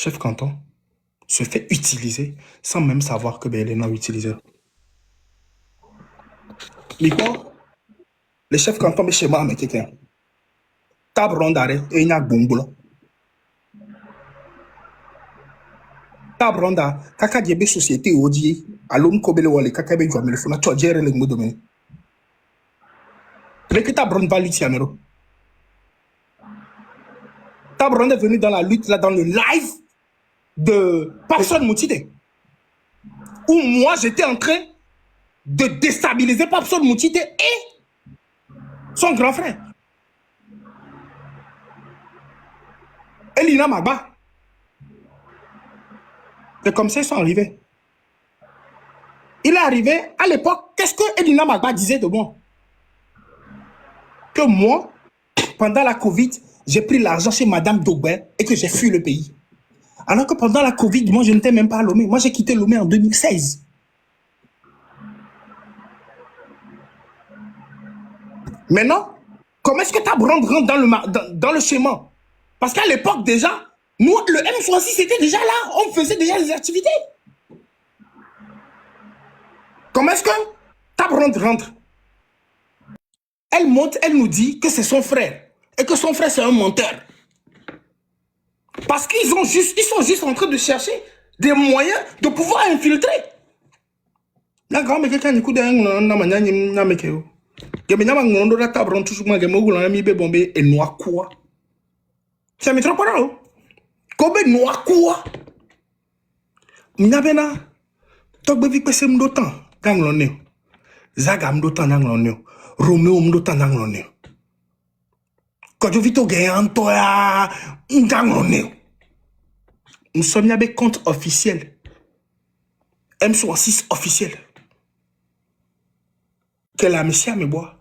chef canton, se fait utiliser sans même savoir que ben, il est non utilisé. Miko, le chef canton, mais chez moi, mais quelqu'un. Table ronde d'arrêt et il y a bongo. Table ronde d'arrêt, kaka diebe société odi, alum kobele wale, kaka be jouer le fona, tu as géré le mot domaine. Mais que table ronde va lutter, amero. Table ronde est venu dans la lutte, là, dans le live de personne Moutide. Où moi, j'étais en train de déstabiliser Papson Moutide et son grand frère. Elina Magba. C'est comme ça qu'ils sont arrivés. Il est arrivé, à l'époque, qu'est-ce que Elina Magba disait de moi? Que moi, pendant la Covid, j'ai pris l'argent chez Madame Daubert et que j'ai fui le pays. Alors que pendant la Covid, moi, je n'étais même pas à Lomé. Moi, j'ai quitté Lomé en 2016. Maintenant, comment est-ce que Tabron rentre dans le schéma? Parce qu'à l'époque, déjà, nous, le M66 était déjà là. On faisait déjà les activités. Comment est-ce que Tabron rentre? Elle monte, elle nous dit que c'est son frère. Et que son frère, c'est un menteur. Parce qu'ils sont juste en train de chercher des moyens de pouvoir infiltrer. La grande quelqu'un écoute un namekeo. Gemina ngondo la tabron tout souvent gemo gulana mi be bombe et noir quoi. Ça me trompe pas là. Kobe noir quoi. Mnabena togbe vi pese mdotan gangloneo. Zaga mdotan gangloneo. Romeo mdotan gangloneo. Quand je vis au gain toi gangloneo. Nous sommes avec compte officiel. M66 officiel. Que la messia me boit.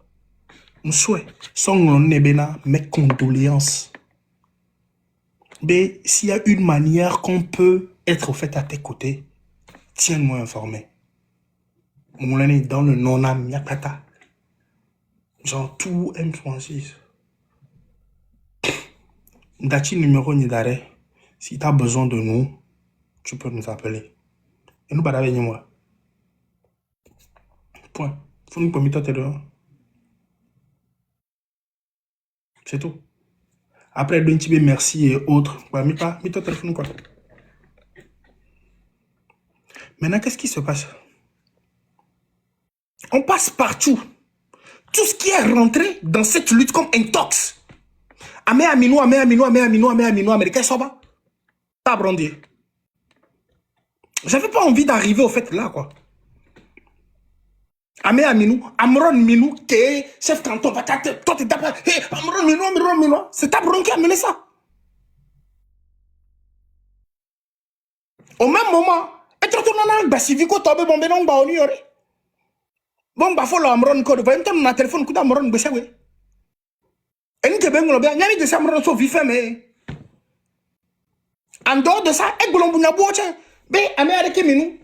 Nous souhaitons, sans nebena, mes condoléances. Mais s'il y a une manière qu'on peut être au fait à tes côtés, tiens-moi informé. Moulin est dans le non-am yakata. Genre tout M66. Dati numéro ni d'arrêt. Si tu as besoin de nous, tu peux nous appeler. Et nous, badabe moi. Point. Faut nous permettre de dehors. C'est tout. Après, Bentibé, merci et autres. Ouais, mais pas, mais toi, téléphone quoi. Maintenant, qu'est-ce qui se passe? On passe partout. Tout ce qui est rentré dans cette lutte comme un tox. Américain Soba. Pas brandir. J'avais pas envie d'arriver au fait là, quoi. Amron Minou, qui est chef canton, toi t'es d'abord. Hey, Amron Minou. C'est Tabron qui a mené ça. Au même moment, et tu retournes dans le civico, tu as bombé dans le baoni. Bon, bah, faut l'Amron code. Va entendre dans téléphone, coup d'Amron, bah, ça, oui. Et nous, tu es bien, il y a de ça, Amron, sauf vif, mais. En dehors de ça, et Goulon Bounabou, tiens, ben, Américain Minou,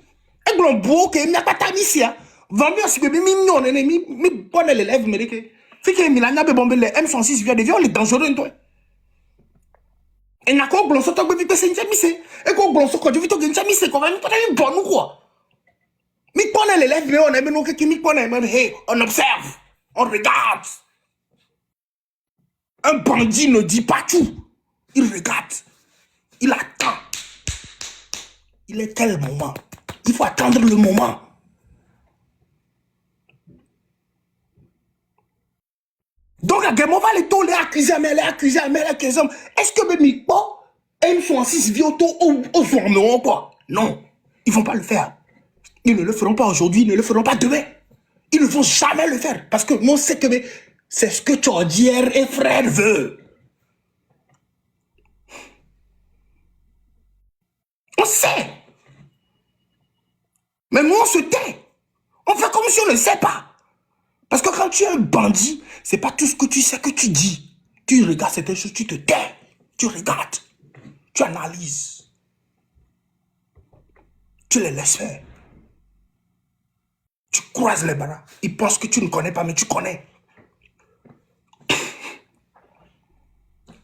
et Goulon Bou, qui est mis à Patamissia, vendu à ce que mignon, mi bonne l'élève, mais que. Fait que Milana, bombé les M106 via des viols, les dangereux, toi. Et n'a qu'au Goulon, surtout que c'est une chamise, et qu'au Goulon, surtout que tu as une chamise, qu'on va nous parler une bonne ou quoi. Mi bonne l'élève, mais on aime nous, qui mi bonne, hey, on observe, on regarde. Un bandit ne dit pas tout. Il regarde. Il attend. Il est quel moment? Il faut attendre le moment. Donc, à Gemova, les taux, les accusés. Est-ce que mes potes, M66 Vioto aux formeront quoi? Non. Ils ne vont pas le faire. Ils ne le feront pas aujourd'hui, ils ne le feront pas demain. Ils ne vont jamais le faire. Parce que moi, c'est ce que Tchordière et frère veut. On sait. Mais nous, on se tait. On fait comme si on ne sait pas. Parce que quand tu es un bandit, c'est pas tout ce que tu sais que tu dis. Tu regardes certaines choses, tu te tais. Tu regardes. Tu analyses. Tu les laisses faire. Tu croises les bras. Ils pensent que tu ne connais pas, mais tu connais.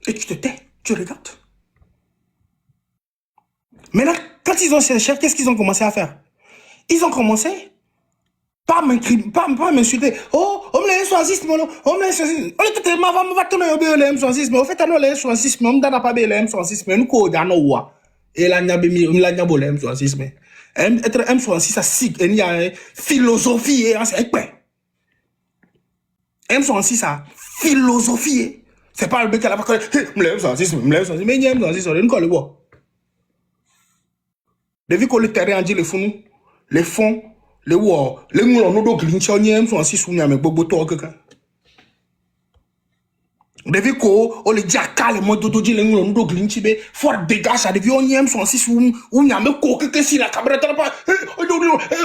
Et tu te tais. Tu regardes. Maintenant, quand ils ont ces chefs, qu'est-ce qu'ils ont commencé à faire? Ils ont commencé pas m'insulter. Oh, on me l'a M66, on me l'a M66. On est tellement va tourner au M66, mais au fait, on l'a M66, mais on n'a pas le M66, mais nous, on a nos et là, on a le M66, mais être M66, ça signe, il y a philosophie, c'est quoi? M66, ça philosophie, c'est pas le mec qui a pas collé, M66, mais il y a M66, on ne colle pas. Depuis que le terrain a dit les fonds, les war, les moulons, nous, donc, l'inchonier, M66, on a mis beaucoup de temps, quelqu'un. Depuis qu'on les dit à calme, moi, dodo, les moulons, nous, donc, l'inchibé, fort dégage, ça devient on y aime M66, on y a mis quoi, que si la caméra, t'as pas,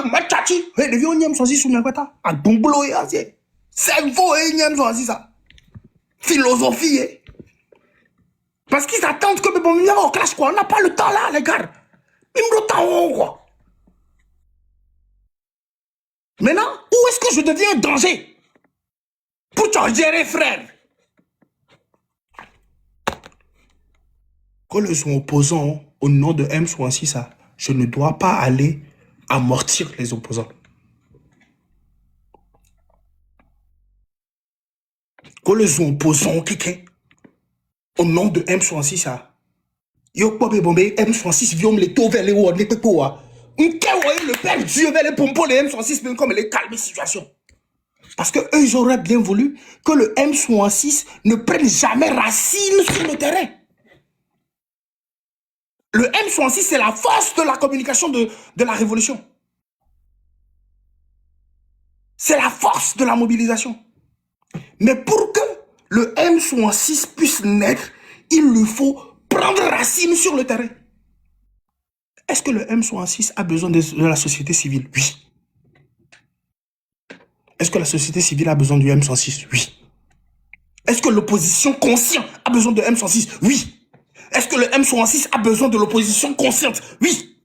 ma tchachi, devient on y aime M66, on y a pas, ta, à domblo, et assez. C'est faux, et y aime M66, ça. Philosophie, parce qu'ils attendent que, bon, on a clash, quoi, on n'a pas le temps là, les gars. Même le temps, quoi. Maintenant, où est-ce que je deviens un danger? Pour te gérer, frère. Quand ils sont opposants au nom de M66, je ne dois pas aller amortir les opposants. Quand ils sont opposants au nom de M66, yo pas bombé M66 viom les taux vers les hauts, les pépoa. Le père Dieu vers les pompons, les M66, même comme les calmer situation. Parce que eux, ils auraient bien voulu que le M66 ne prenne jamais racine sur le terrain. Le M66, c'est la force de la communication de la révolution. C'est la force de la mobilisation. Mais pour que le M66 puisse naître, il lui faut prendre racine sur le terrain. Est-ce que le M66 a besoin de la société civile? Oui. Est-ce que la société civile a besoin du M66? Oui. Est-ce que l'opposition consciente a besoin de M66? Oui. Est-ce que le M66 a besoin de l'opposition consciente? Oui.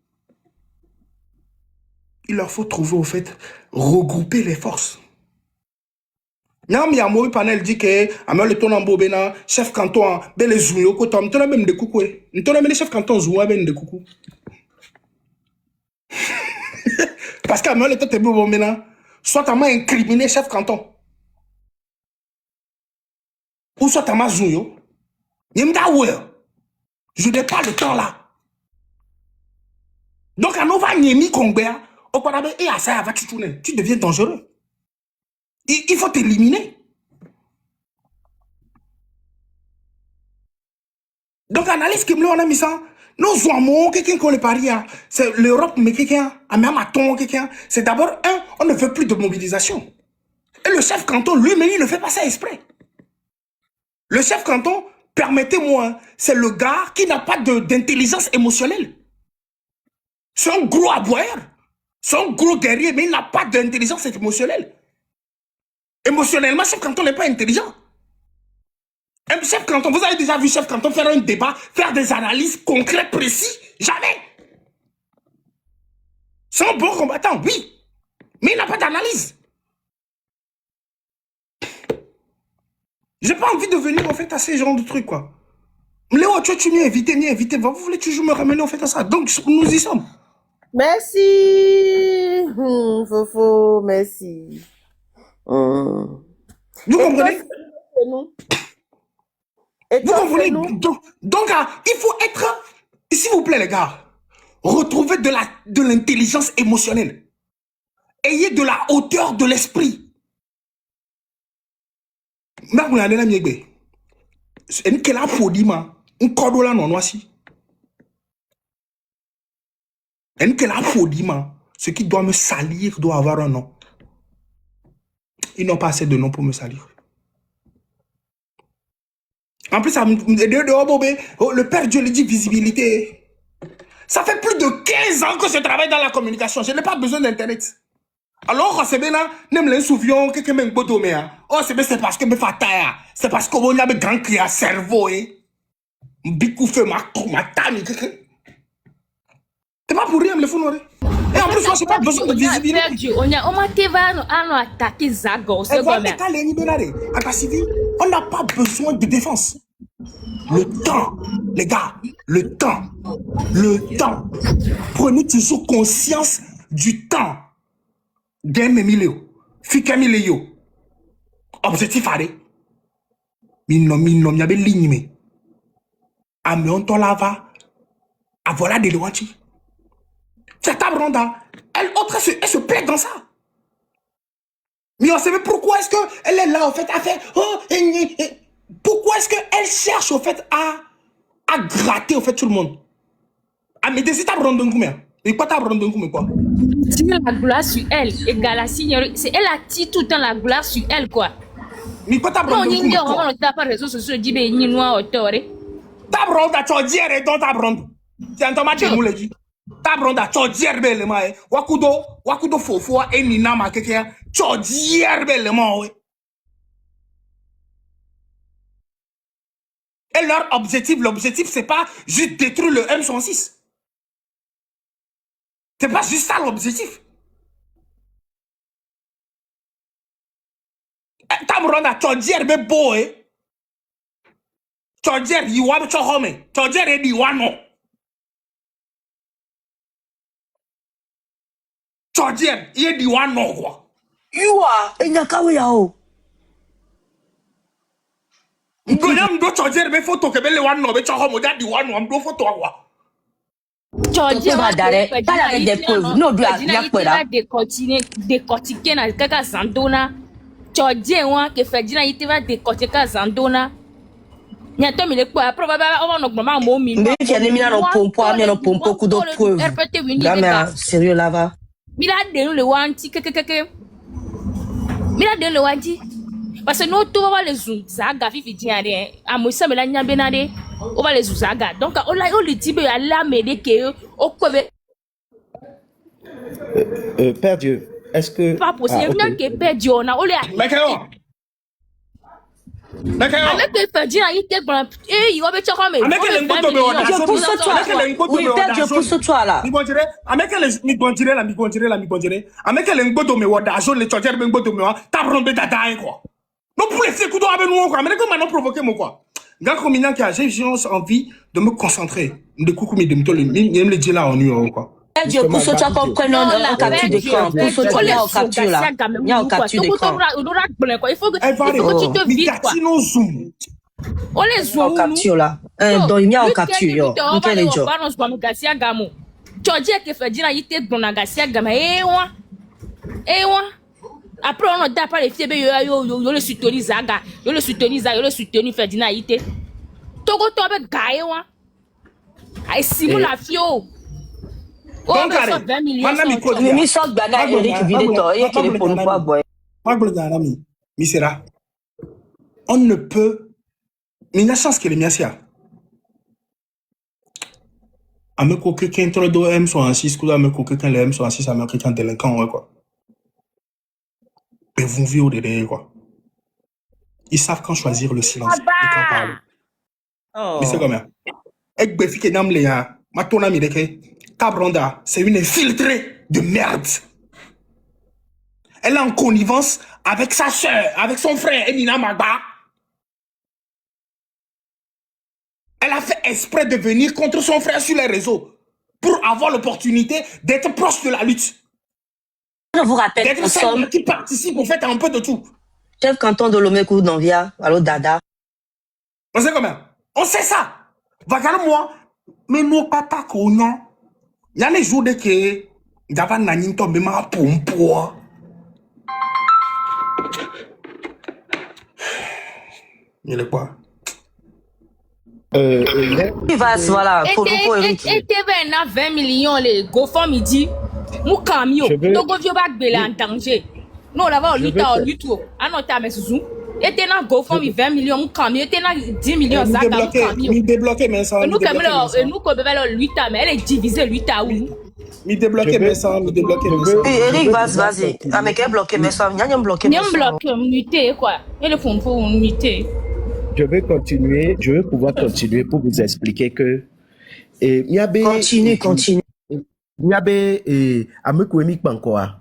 Il leur faut trouver, au fait, regrouper les forces. Nyam Yamoui Panel dit que, Amel le ton en bobena, chef canton, ben les zouyo, kotom, t'en as même de coucou. T'en as même les chefs canton zouya ben de coucou. Parce qu'Amel le ton te bobena, soit t'as incriminé chef canton. Ou soit t'as zouyo. Yemda oué. Je n'ai pas le temps là. Donc, à Nova Nyemi Kongbea, au Panabe et à ça, tu deviens dangereux. Il faut t'éliminer. Donc, analyse qui me l'a mis ça. Nous avons quelqu'un qu'on le parie. C'est l'Europe, mais quelqu'un, même à ton quelqu'un. C'est d'abord, on ne veut plus de mobilisation. Et le chef canton, lui-même, il ne fait pas ça exprès. Le chef canton, permettez-moi, c'est le gars qui n'a pas d'intelligence émotionnelle. C'est un gros aboyeur. C'est un gros guerrier, mais il n'a pas d'intelligence émotionnelle. Émotionnellement, chef canton n'est pas intelligent. Un chef canton, vous avez déjà vu chef canton faire un débat, faire des analyses concrètes, précises? Jamais. C'est un bon combattant, oui. Mais il n'a pas d'analyse. J'ai pas envie de venir en fait à ces genres de trucs, quoi. Léo, tu m'y invité. Vous voulez toujours me ramener en fait à ça. Donc, nous y sommes. Merci. Fofo, merci. Vous comprenez? Vous comprenez? Donc, il faut être, s'il vous plaît les gars, retrouver de l'intelligence émotionnelle. Ayez de la hauteur de l'esprit. Ce qui doit me salir doit avoir un nom. Ils n'ont pas assez de noms pour me salir. En plus, le père Dieu lui dit visibilité. Ça fait plus de 15 ans que je travaille dans la communication. Je n'ai pas besoin d'Internet. Alors, c'est bien, même les souvions, quelqu'un m'a dit, oh, c'est parce que me fataya. C'est parce que on a un grand qui a cerveau, Bikou fait ma tani. C'est pas pour rien, me le font. Et en plus, moi, je n'ai pas besoin de visibilité. On n'a pas besoin de défense. Le temps, les gars, le temps. Le temps. Prenez toujours conscience du temps. Game Emilio. Fika Emilio. Objectif arrêt. Minom yabe ligne me. Amion to lava. A voilà de loanchi. C'est ta branda. Elle se plaît dans ça. Mais on sait pas pourquoi est-ce qu'elle est là, en fait, à faire... Oh, pourquoi est-ce qu'elle cherche, en fait, à gratter, en fait, tout le monde. Ah, mais des étapes rondons combien? Et quoi t'as rondons combien, quoi? Tire la gloire sur elle. Et Galassi, c'est elle attire tout le temps la gloire sur elle, quoi. Mais quoi t'as rondons combien, quoi? Non, on n'a pas réseaux sociaux, dit, ben, ni noir, auteur. T'as rondons, tu dis, arrête, t'as rondons. C'est un tomate de moule, dit. T'as rondons, tu dis, arrête, mais, wakudo fofo, et nina, ma keke, tu dis, arrête, ouais. Et leur l'objectif, c'est pas juste détruire le M106. C'est pas juste ça l'objectif. Tamronda, tu dis, arrête, boy. Tu dis, you want to home. Tu dis, arrête, you want no. Tu dis, you want no, quoi. You are. Enyakawe yao. Ngonyam do chojer be photo ke be le wan no be choho mo dadi wan no am do photo quoi. Georgia va dare. Pas avec des preuves. Non, doit bien quoi là. Décortiquer na kaka Zandona. Georgia wa ke Ferdinand ite va décortiquer Zandona. Nyato mi le quoi après on va no mama mo mi. Mais tu as mis là no pompo coup de preuves. Gamin sérieux là va. Mi la de le wanti ke. Mi la de le wanti. Parce que nous, on va les zaga, fifi diane, à moi ça me l'a niambé nade, on va les zaga. Donc on le dit ben Allah m'aider que au quoi Père Dieu, est-ce que pas possible non que Père Dieu on a on les Mais avec que Ferdinand il était bon et il va mettre comme avec le ngoto be wada Dieu pousse-toi là. Mi bonjire avec le mi bonjire avec le ngoto me wada so le chojer be ngoto me wa tabron be dada quoi. Non pour laisser couteau avec nous quoi, mais comment non provoquer moi quoi. Gars comme il a j'ai envie de me concentrer, de coucou mi de me dire là en nuit quoi. Dieu pousse-toi comme prenne en capture d'écran. Pousse-toi là en capture là. Il y a en capture d'écran. Il faut que tu te vides quoi. On les zoom en capture là. Donc il y a en capture. Nickel et job. Tu as dit que Ferdinand il était bon à Gassia Gama et moi. Après, on n'a pas les filles, yo le soutenu Zaga, yo le soutenu Ferdinand Ité. Togo tobe gaé, wa. Ay, Simon la fio. Oh, mais 20 millions. Mais mi sok bana Eric Videto, et qu'il est pour nous pas boy. Misera. On ne peut. Mais il y a chance que les miasia. Ame ko quelqu'un entre le dos M66, que ame ko quelqu'un le M66, ame quelqu'un délinquant, ouais, quoi. Mais vont vivre derrière quoi. Ils savent quand choisir le silence et quand parler. Oh. Mais c'est comme ça. Ek befike nam le ya, ma tona mi deke. Kabronda, c'est une infiltrée de merde. Elle est en connivence avec sa soeur, avec son frère Emina Magba. Elle a fait exprès de venir contre son frère sur les réseaux pour avoir l'opportunité d'être proche de la lutte. Je vous rappelle d'être celle qui participe au fait un peu de tout. Chef canton de Lomekou d'Anvia, allo Dada. On sait comment? On sait ça. Regarde moi, mais nous pas ta cognon. Il y a les jours de que d'avant nanin tombe ma pompo. Il est quoi? Il va voilà pour Eric. Et TV na 20 millions les GoFundMe midi. Mon camion, donc on vient pas de en danger. Non, là-bas, on lutte à lutte. Ah non, t'as mes sous. Et t'es dans GoFundMe 20 millions, mon camion, t'es dans 10 millions, ça, mon camion. Mi débloqué, mais ça. Nous, comme là, nous, comme là, lutte, mais elle est divisée, lutte à où? Mi débloqué, mais ça, mi débloqué, mais ça. Eric, vas-y. Ah, mais qu'elle bloqué, mais ça, n'y a bloqué. N'y a bloqué, muté, quoi. Et le fond, faut muter. Je vais pouvoir continuer pour vous expliquer que. Continue. Niabe et Amekwemi Pankoa,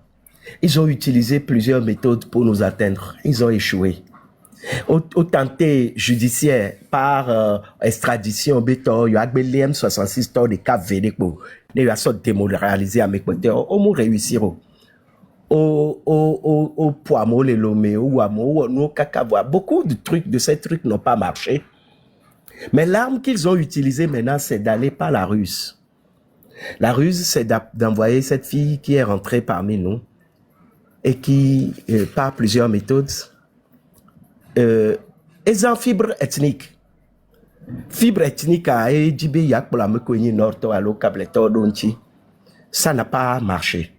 ils ont utilisé plusieurs méthodes pour nous atteindre. Ils ont échoué. au tenté judiciaire par extradition béton il y a les M66 temps de Cap Verde pour il y a sorte démoralisé à mes côtés au moins réussir au poids les lomé ou amour nous cacavois beaucoup de trucs de ces trucs n'ont pas marché mais l'arme qu'ils ont utilisée maintenant c'est d'aller par la ruse. La ruse c'est d'envoyer cette fille qui est rentrée parmi nous et qui par plusieurs méthodes ils ont fibre ethnique à Djibé yak pour la Mekouni Nord à l'Okableto Donchi. Ça n'a pas marché.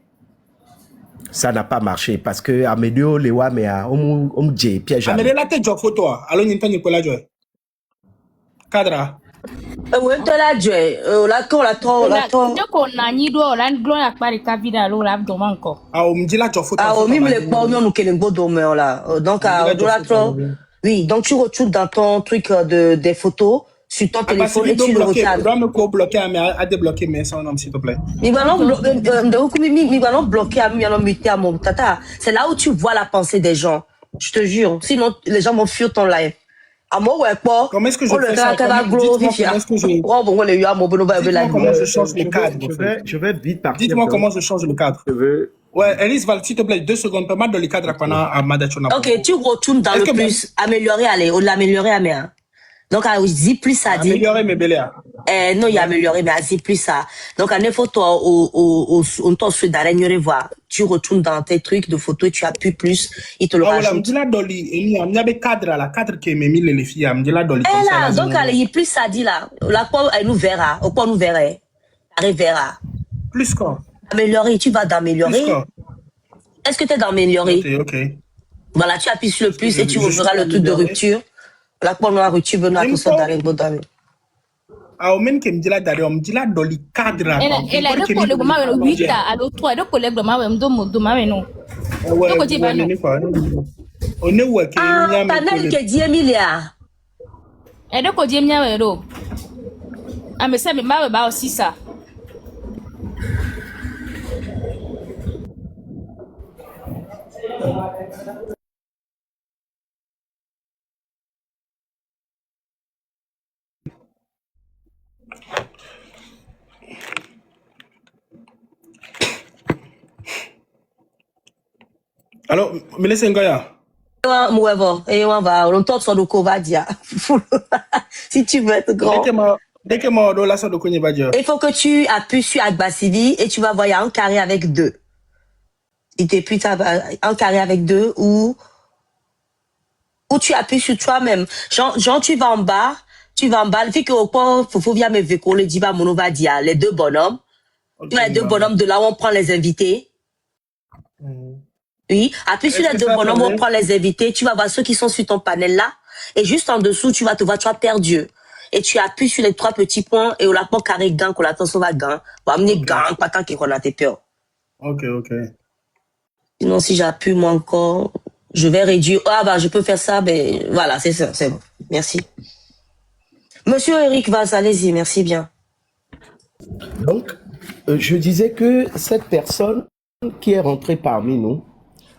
Ça n'a pas marché parce que Amédio Lewa mea omdje piège. Amédio la tête job photo. Alors n'y t'en pas joie. Cadra. Oui, tu l'as joué. La tour. Donc on a ni doigt, on a une gloire à Paris Cavida, l'eau là devant encore. Ah, on me dit la job photo. Ah, même les ports, nous qu'elle beau dormir là. Donc oui, donc tu retournes dans ton truc des photos sur ton téléphone et tu le recadres. Tu dois me co-bloquer à débloquer mes son s'il te plaît. Mais voilà, bloquer à muter à mon tata. C'est là où tu vois la pensée des gens. Je te jure. Sinon, les gens vont fuir ton live. Comment est-ce que je fais ça? Comment je change le cadre? Je vais vite partir. Dites-moi comment je change le cadre. Ouais, Elise, s'il te plaît, 2 secondes. Pas mal de le cadre à Madachona. Ok, tu retournes dans le plus. Améliorer, allez, on l'améliorer à mer. Donc, à Z plus ça dit. Améliorer mes béléas. Non, il y a amélioré, mais à Z plus ça. Donc, à neuf photos, on t'en fait d'arrêter voir. Tu retournes dans tes trucs de photos, tu appuies plus, il te le rajoute. Ah, voilà, il y a des cadres là, cadre qui m'a mis les filles, il y a des là, donc, allez, il plus ça dit là. La quoi, elle nous verra. Au quoi nous verra? Elle verra. Plus quoi? Améliorer, tu vas d'améliorer. Est-ce que tu es d'améliorer? Ok. Voilà, tu appuies sur le plus et tu ouvriras le truc de rupture. La quoi, la rupture, venons à tout ça d'arrêt, bon d'arrêt. Ah, au même qui me dit là, d'ailleurs, on me dit là, dans les cadres. Elle a deux collègues, moi, 8 ans, alors 3, deux collègues, moi, non. On est où? Ah, panel qui est 10 milliards. Et donc, on dit, ah, mais ça, mais ma aussi ça. Alors, me laissez un gars. Et on va, on tente sur le Kovadia. Si tu veux être grand. Dès que moi, dans la salle de Konybadia. Il faut que tu appuies sur Agbasivi et tu vas voir, il y a un carré avec 2. Il t'appuie un carré avec 2 ou tu appuies sur toi-même. Genre, tu vas en bas, le fait que au point, faut via mes véhicules, le diva monovadia, les 2 bonhommes. Tu vois les 2 bonhommes de là où on prend les invités. Oui, appuie sur les 2 bonhommes, on prend les invités, tu vas voir ceux qui sont sur ton panel là, et juste en dessous, tu vas te voir, tu as perdu. Et tu appuies sur les 3 petits points, et on l'a pas carré gang, qu'on l'attend sur la gang. On va amener gang, pas tant qu'on a tes peurs. Ok. Sinon, si j'appuie moi encore, je vais réduire. Ah bah, je peux faire ça, mais voilà, c'est ça, c'est bon. Merci. Monsieur Eric Vaz, allez-y, merci bien. Donc, je disais que cette personne qui est rentrée parmi nous,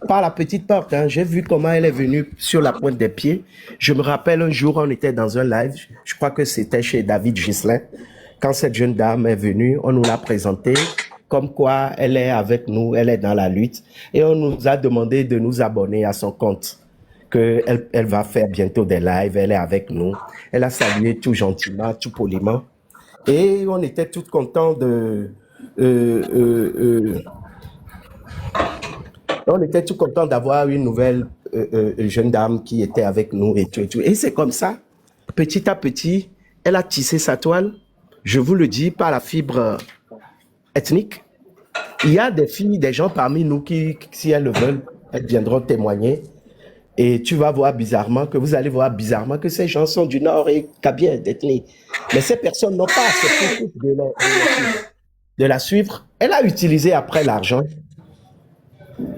par la petite porte, hein, j'ai vu comment elle est venue sur la pointe des pieds. Je me rappelle un jour, on était dans un live, je crois que c'était chez David Gislain. Quand cette jeune dame est venue, on nous l'a présentée comme quoi elle est avec nous, elle est dans la lutte. Et on nous a demandé de nous abonner à son compte, qu'elle va faire bientôt des lives, elle est avec nous. Elle a salué tout gentiment, tout poliment. Et on était tous contents on était tout contents d'avoir une nouvelle jeune dame qui était avec nous et tout et tout. Et c'est comme ça, petit à petit, elle a tissé sa toile, je vous le dis, par la fibre ethnique. Il y a des filles, des gens parmi nous qui, si elles le veulent, elles viendront témoigner. Et tu vas voir bizarrement, vous allez voir bizarrement que ces gens sont du Nord et Kabien d'ethnie. Mais ces personnes n'ont pas accepté de la suivre. Elle a utilisé après l'argent.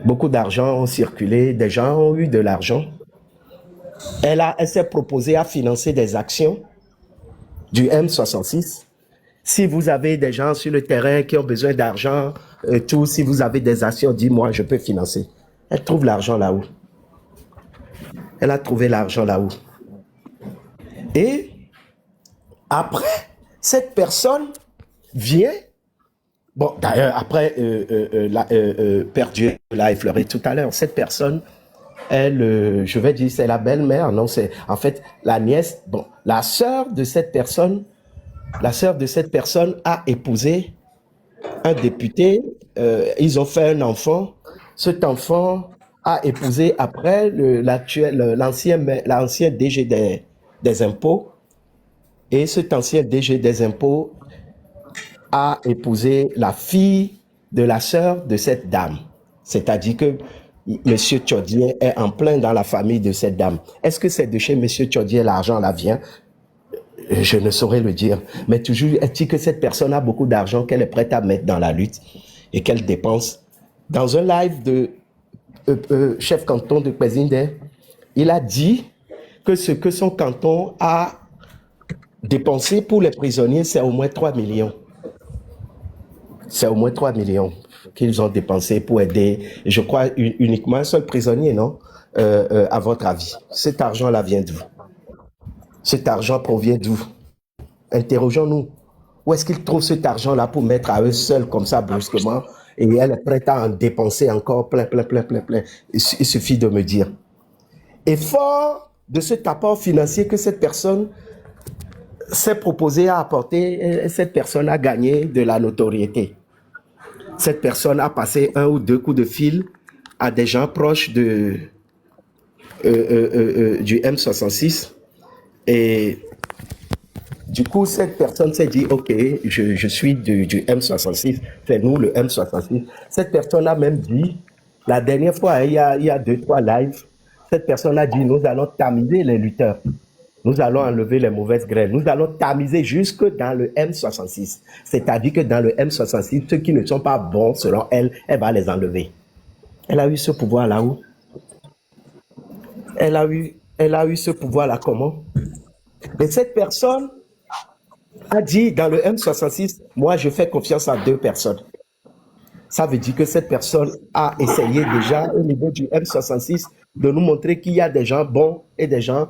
Beaucoup d'argent ont circulé, des gens ont eu de l'argent. Elle s'est proposée à financer des actions du M66. Si vous avez des gens sur le terrain qui ont besoin d'argent, si vous avez des actions, dis-moi, je peux financer. Elle trouve l'argent là-haut. Elle a trouvé l'argent là-haut. Et après, cette personne vient. Bon, d'ailleurs, après, Père Dieu l'a effleuré tout à l'heure. Cette personne, elle, je vais dire, c'est la belle-mère, non, c'est en fait la nièce. Bon, la sœur de cette personne a épousé un député. Ils ont fait un enfant. Cet enfant a épousé après l'ancien DG des impôts. Et cet ancien DG des impôts a épousé la fille de la sœur de cette dame. C'est-à-dire que M. Tchodier est en plein dans la famille de cette dame. Est-ce que c'est de chez M. Tchodier l'argent là vient? Je ne saurais le dire. Mais toujours est-il que cette personne a beaucoup d'argent qu'elle est prête à mettre dans la lutte et qu'elle dépense. Dans un live de chef canton de Kwezinde, il a dit que ce que son canton a dépensé pour les prisonniers, c'est au moins 3 millions. C'est au moins 3 millions qu'ils ont dépensé pour aider, je crois, uniquement un seul prisonnier, non? À votre avis. Cet argent-là vient d'où? Cet argent provient d'où? Interrogeons-nous. Où est-ce qu'ils trouvent cet argent-là pour mettre à eux seuls comme ça brusquement et elle est prête à en dépenser encore plein. Il suffit de me dire. Et fort de cet apport financier que cette personne s'est proposée à apporter, cette personne a gagné de la notoriété. Cette personne a passé 1 ou 2 coups de fil à des gens proches du M66 et du coup, cette personne s'est dit, OK, je suis du M66, c'est nous le M66. Cette personne a même dit, la dernière fois, il y a 2-3 lives, cette personne a dit, nous allons tamiser les lutteurs. Nous allons enlever les mauvaises graines. Nous allons tamiser jusque dans le M66. C'est-à-dire que dans le M66, ceux qui ne sont pas bons, selon elle, elle va les enlever. Elle a eu ce pouvoir là-haut. Elle a eu ce pouvoir là comment? Et cette personne a dit dans le M66, moi je fais confiance à 2 personnes. Ça veut dire que cette personne a essayé déjà au niveau du M66 de nous montrer qu'il y a des gens bons et des gens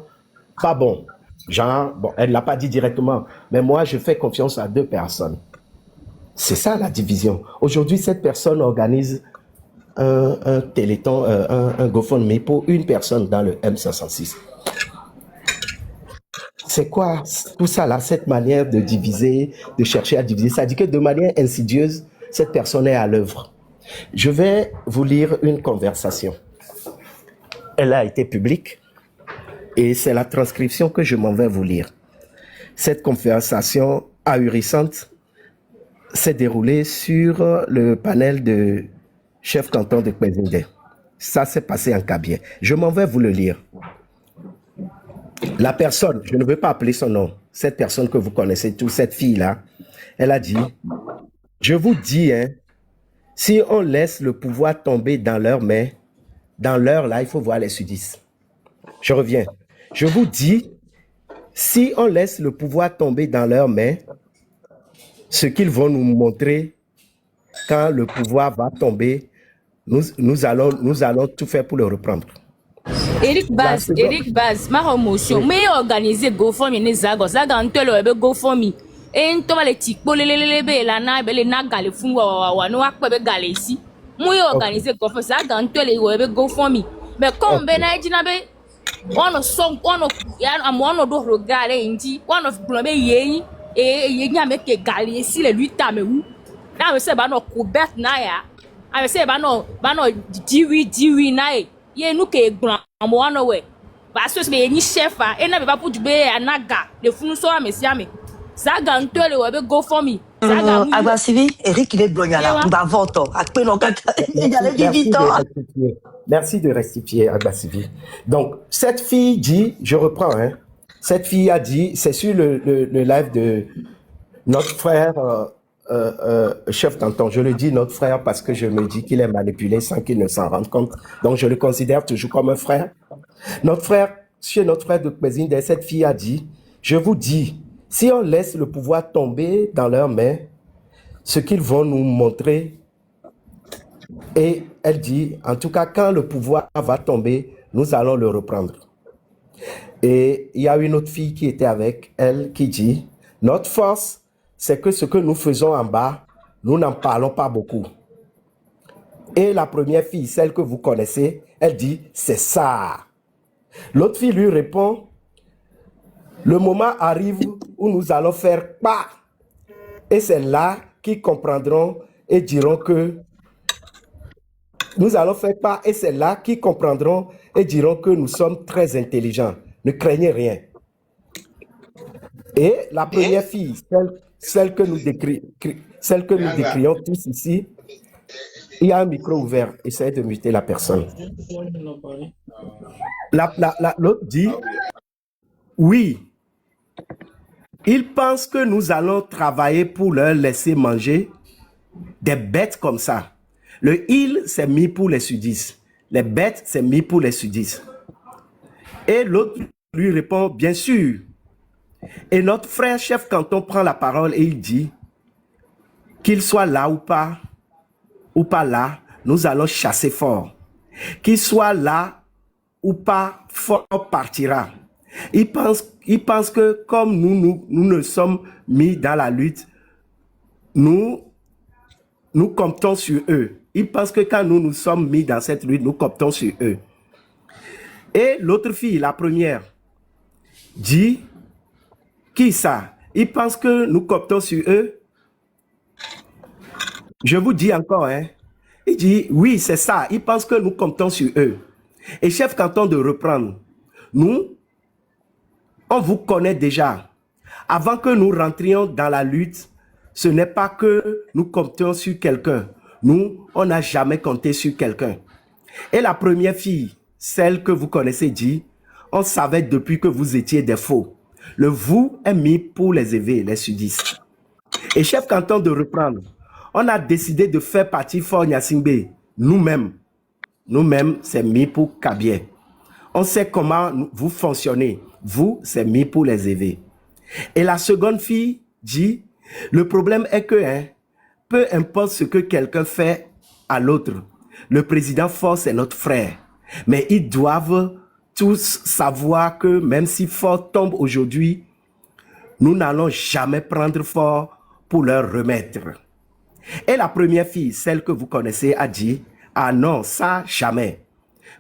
pas bons. Genre, bon, elle ne l'a pas dit directement, mais moi je fais confiance à 2 personnes. C'est ça la division. Aujourd'hui, cette personne organise un téléthon, un GoFundMe pour une personne dans le M66. C'est quoi tout ça là, cette manière de diviser, de chercher à diviser? Ça dit que de manière insidieuse, cette personne est à l'œuvre. Je vais vous lire une conversation. Elle a été publique et c'est la transcription que je m'en vais vous lire. Cette conversation ahurissante s'est déroulée sur le panel de chef canton de Kwezinde. Ça s'est passé en Kabylie. Je m'en vais vous le lire. La personne, je ne veux pas appeler son nom, cette personne que vous connaissez tous, cette fille-là, elle a dit, je vous dis, hein, si on laisse le pouvoir tomber dans leurs mains, dans l'heure là, il faut voir les sudistes. Je reviens. Je vous dis, si on laisse le pouvoir tomber dans leurs mains, ce qu'ils vont nous montrer quand le pouvoir va tomber, nous allons tout faire pour le reprendre. Eric Baz, ma promotion. Mais organiser GoFundMe ne zago, zaga ntelo ebe GoFundMe. Ento le tikpo lelelebe la na be le na gale fun wa no akpe be gale ici. Mu organiser GoFundMe, zaga ntelo ebe GoFundMe. Mais comme be na ejina be one song one ya amono do regale inji, one of blobe yeyin ye nya me ke gale ici le 8 ans me wu. Na me se ba no couvert na ya. A se ba no diwi na e. Ye nou ke gbran mo wana we parce que be ni chef e na be ba pour du be anaga le funu so amesi ame zaga ntole we be go for me zaga Agbasivi, Eric il est blogna là, on va voter. Akpe no kaka, il y a les vite. Merci de rectifier, Agbasivi. Donc, cette fille dit, je reprends, hein, cette fille a dit, c'est sur le live de notre frère chef canton, je le dis notre frère parce que je me dis qu'il est manipulé sans qu'il ne s'en rende compte. Donc je le considère toujours comme un frère. Notre frère, chez notre frère de Kwezinde, cette fille a dit, je vous dis, si on laisse le pouvoir tomber dans leurs mains, ce qu'ils vont nous montrer, et elle dit, en tout cas, quand le pouvoir va tomber, nous allons le reprendre. Et il y a une autre fille qui était avec elle qui dit, notre force, c'est que ce que nous faisons en bas, nous n'en parlons pas beaucoup. Et la première fille, celle que vous connaissez, elle dit, c'est ça. L'autre fille lui répond, le moment arrive où nous allons faire pas. Et c'est là qu'ils comprendront et diront que nous allons faire pas. Et c'est là qu'ils comprendront et diront que nous sommes très intelligents. Ne craignez rien. Et la première fille, celle que nous décrions tous ici, il y a un micro ouvert. Essayez de muter la personne. L'autre dit, oui, ils pensent que nous allons travailler pour leur laisser manger des bêtes comme ça. Le il, c'est mis pour les sudistes. Les bêtes, c'est mis pour les sudistes. Et l'autre lui répond, bien sûr. Et notre frère chef canton prend la parole et il dit, qu'il soit là ou pas là, nous allons chasser fort. Qu'il soit là ou pas, fort partira. Il pense que comme nous ne sommes mis dans la lutte, nous comptons sur eux. Il pense que quand nous sommes mis dans cette lutte, nous comptons sur eux. Et l'autre fille, la première, dit, qui ça? Il pense que nous comptons sur eux. Je vous dis encore, hein. Il dit, oui, c'est ça. Il pense que nous comptons sur eux. Et chef canton de reprendre. Nous, on vous connaît déjà. Avant que nous rentrions dans la lutte, ce n'est pas que nous comptions sur quelqu'un. Nous, on n'a jamais compté sur quelqu'un. Et la première fille, celle que vous connaissez, dit, on savait depuis que vous étiez des faux. Le vous est mis pour les évés, les sudistes. Et chef canton de reprendre. On a décidé de faire partie Fort Nyasingbe. Nous-mêmes, c'est mis pour Kabié. On sait comment vous fonctionnez. Vous, c'est mis pour les évés. Et la seconde fille dit, le problème est que, peu importe ce que quelqu'un fait à l'autre, le président Fort, c'est notre frère. Mais ils doivent tous savoir que même si Fort tombe aujourd'hui, nous n'allons jamais prendre Fort pour leur remettre. Et la première fille, celle que vous connaissez, a dit, ah non, ça, jamais.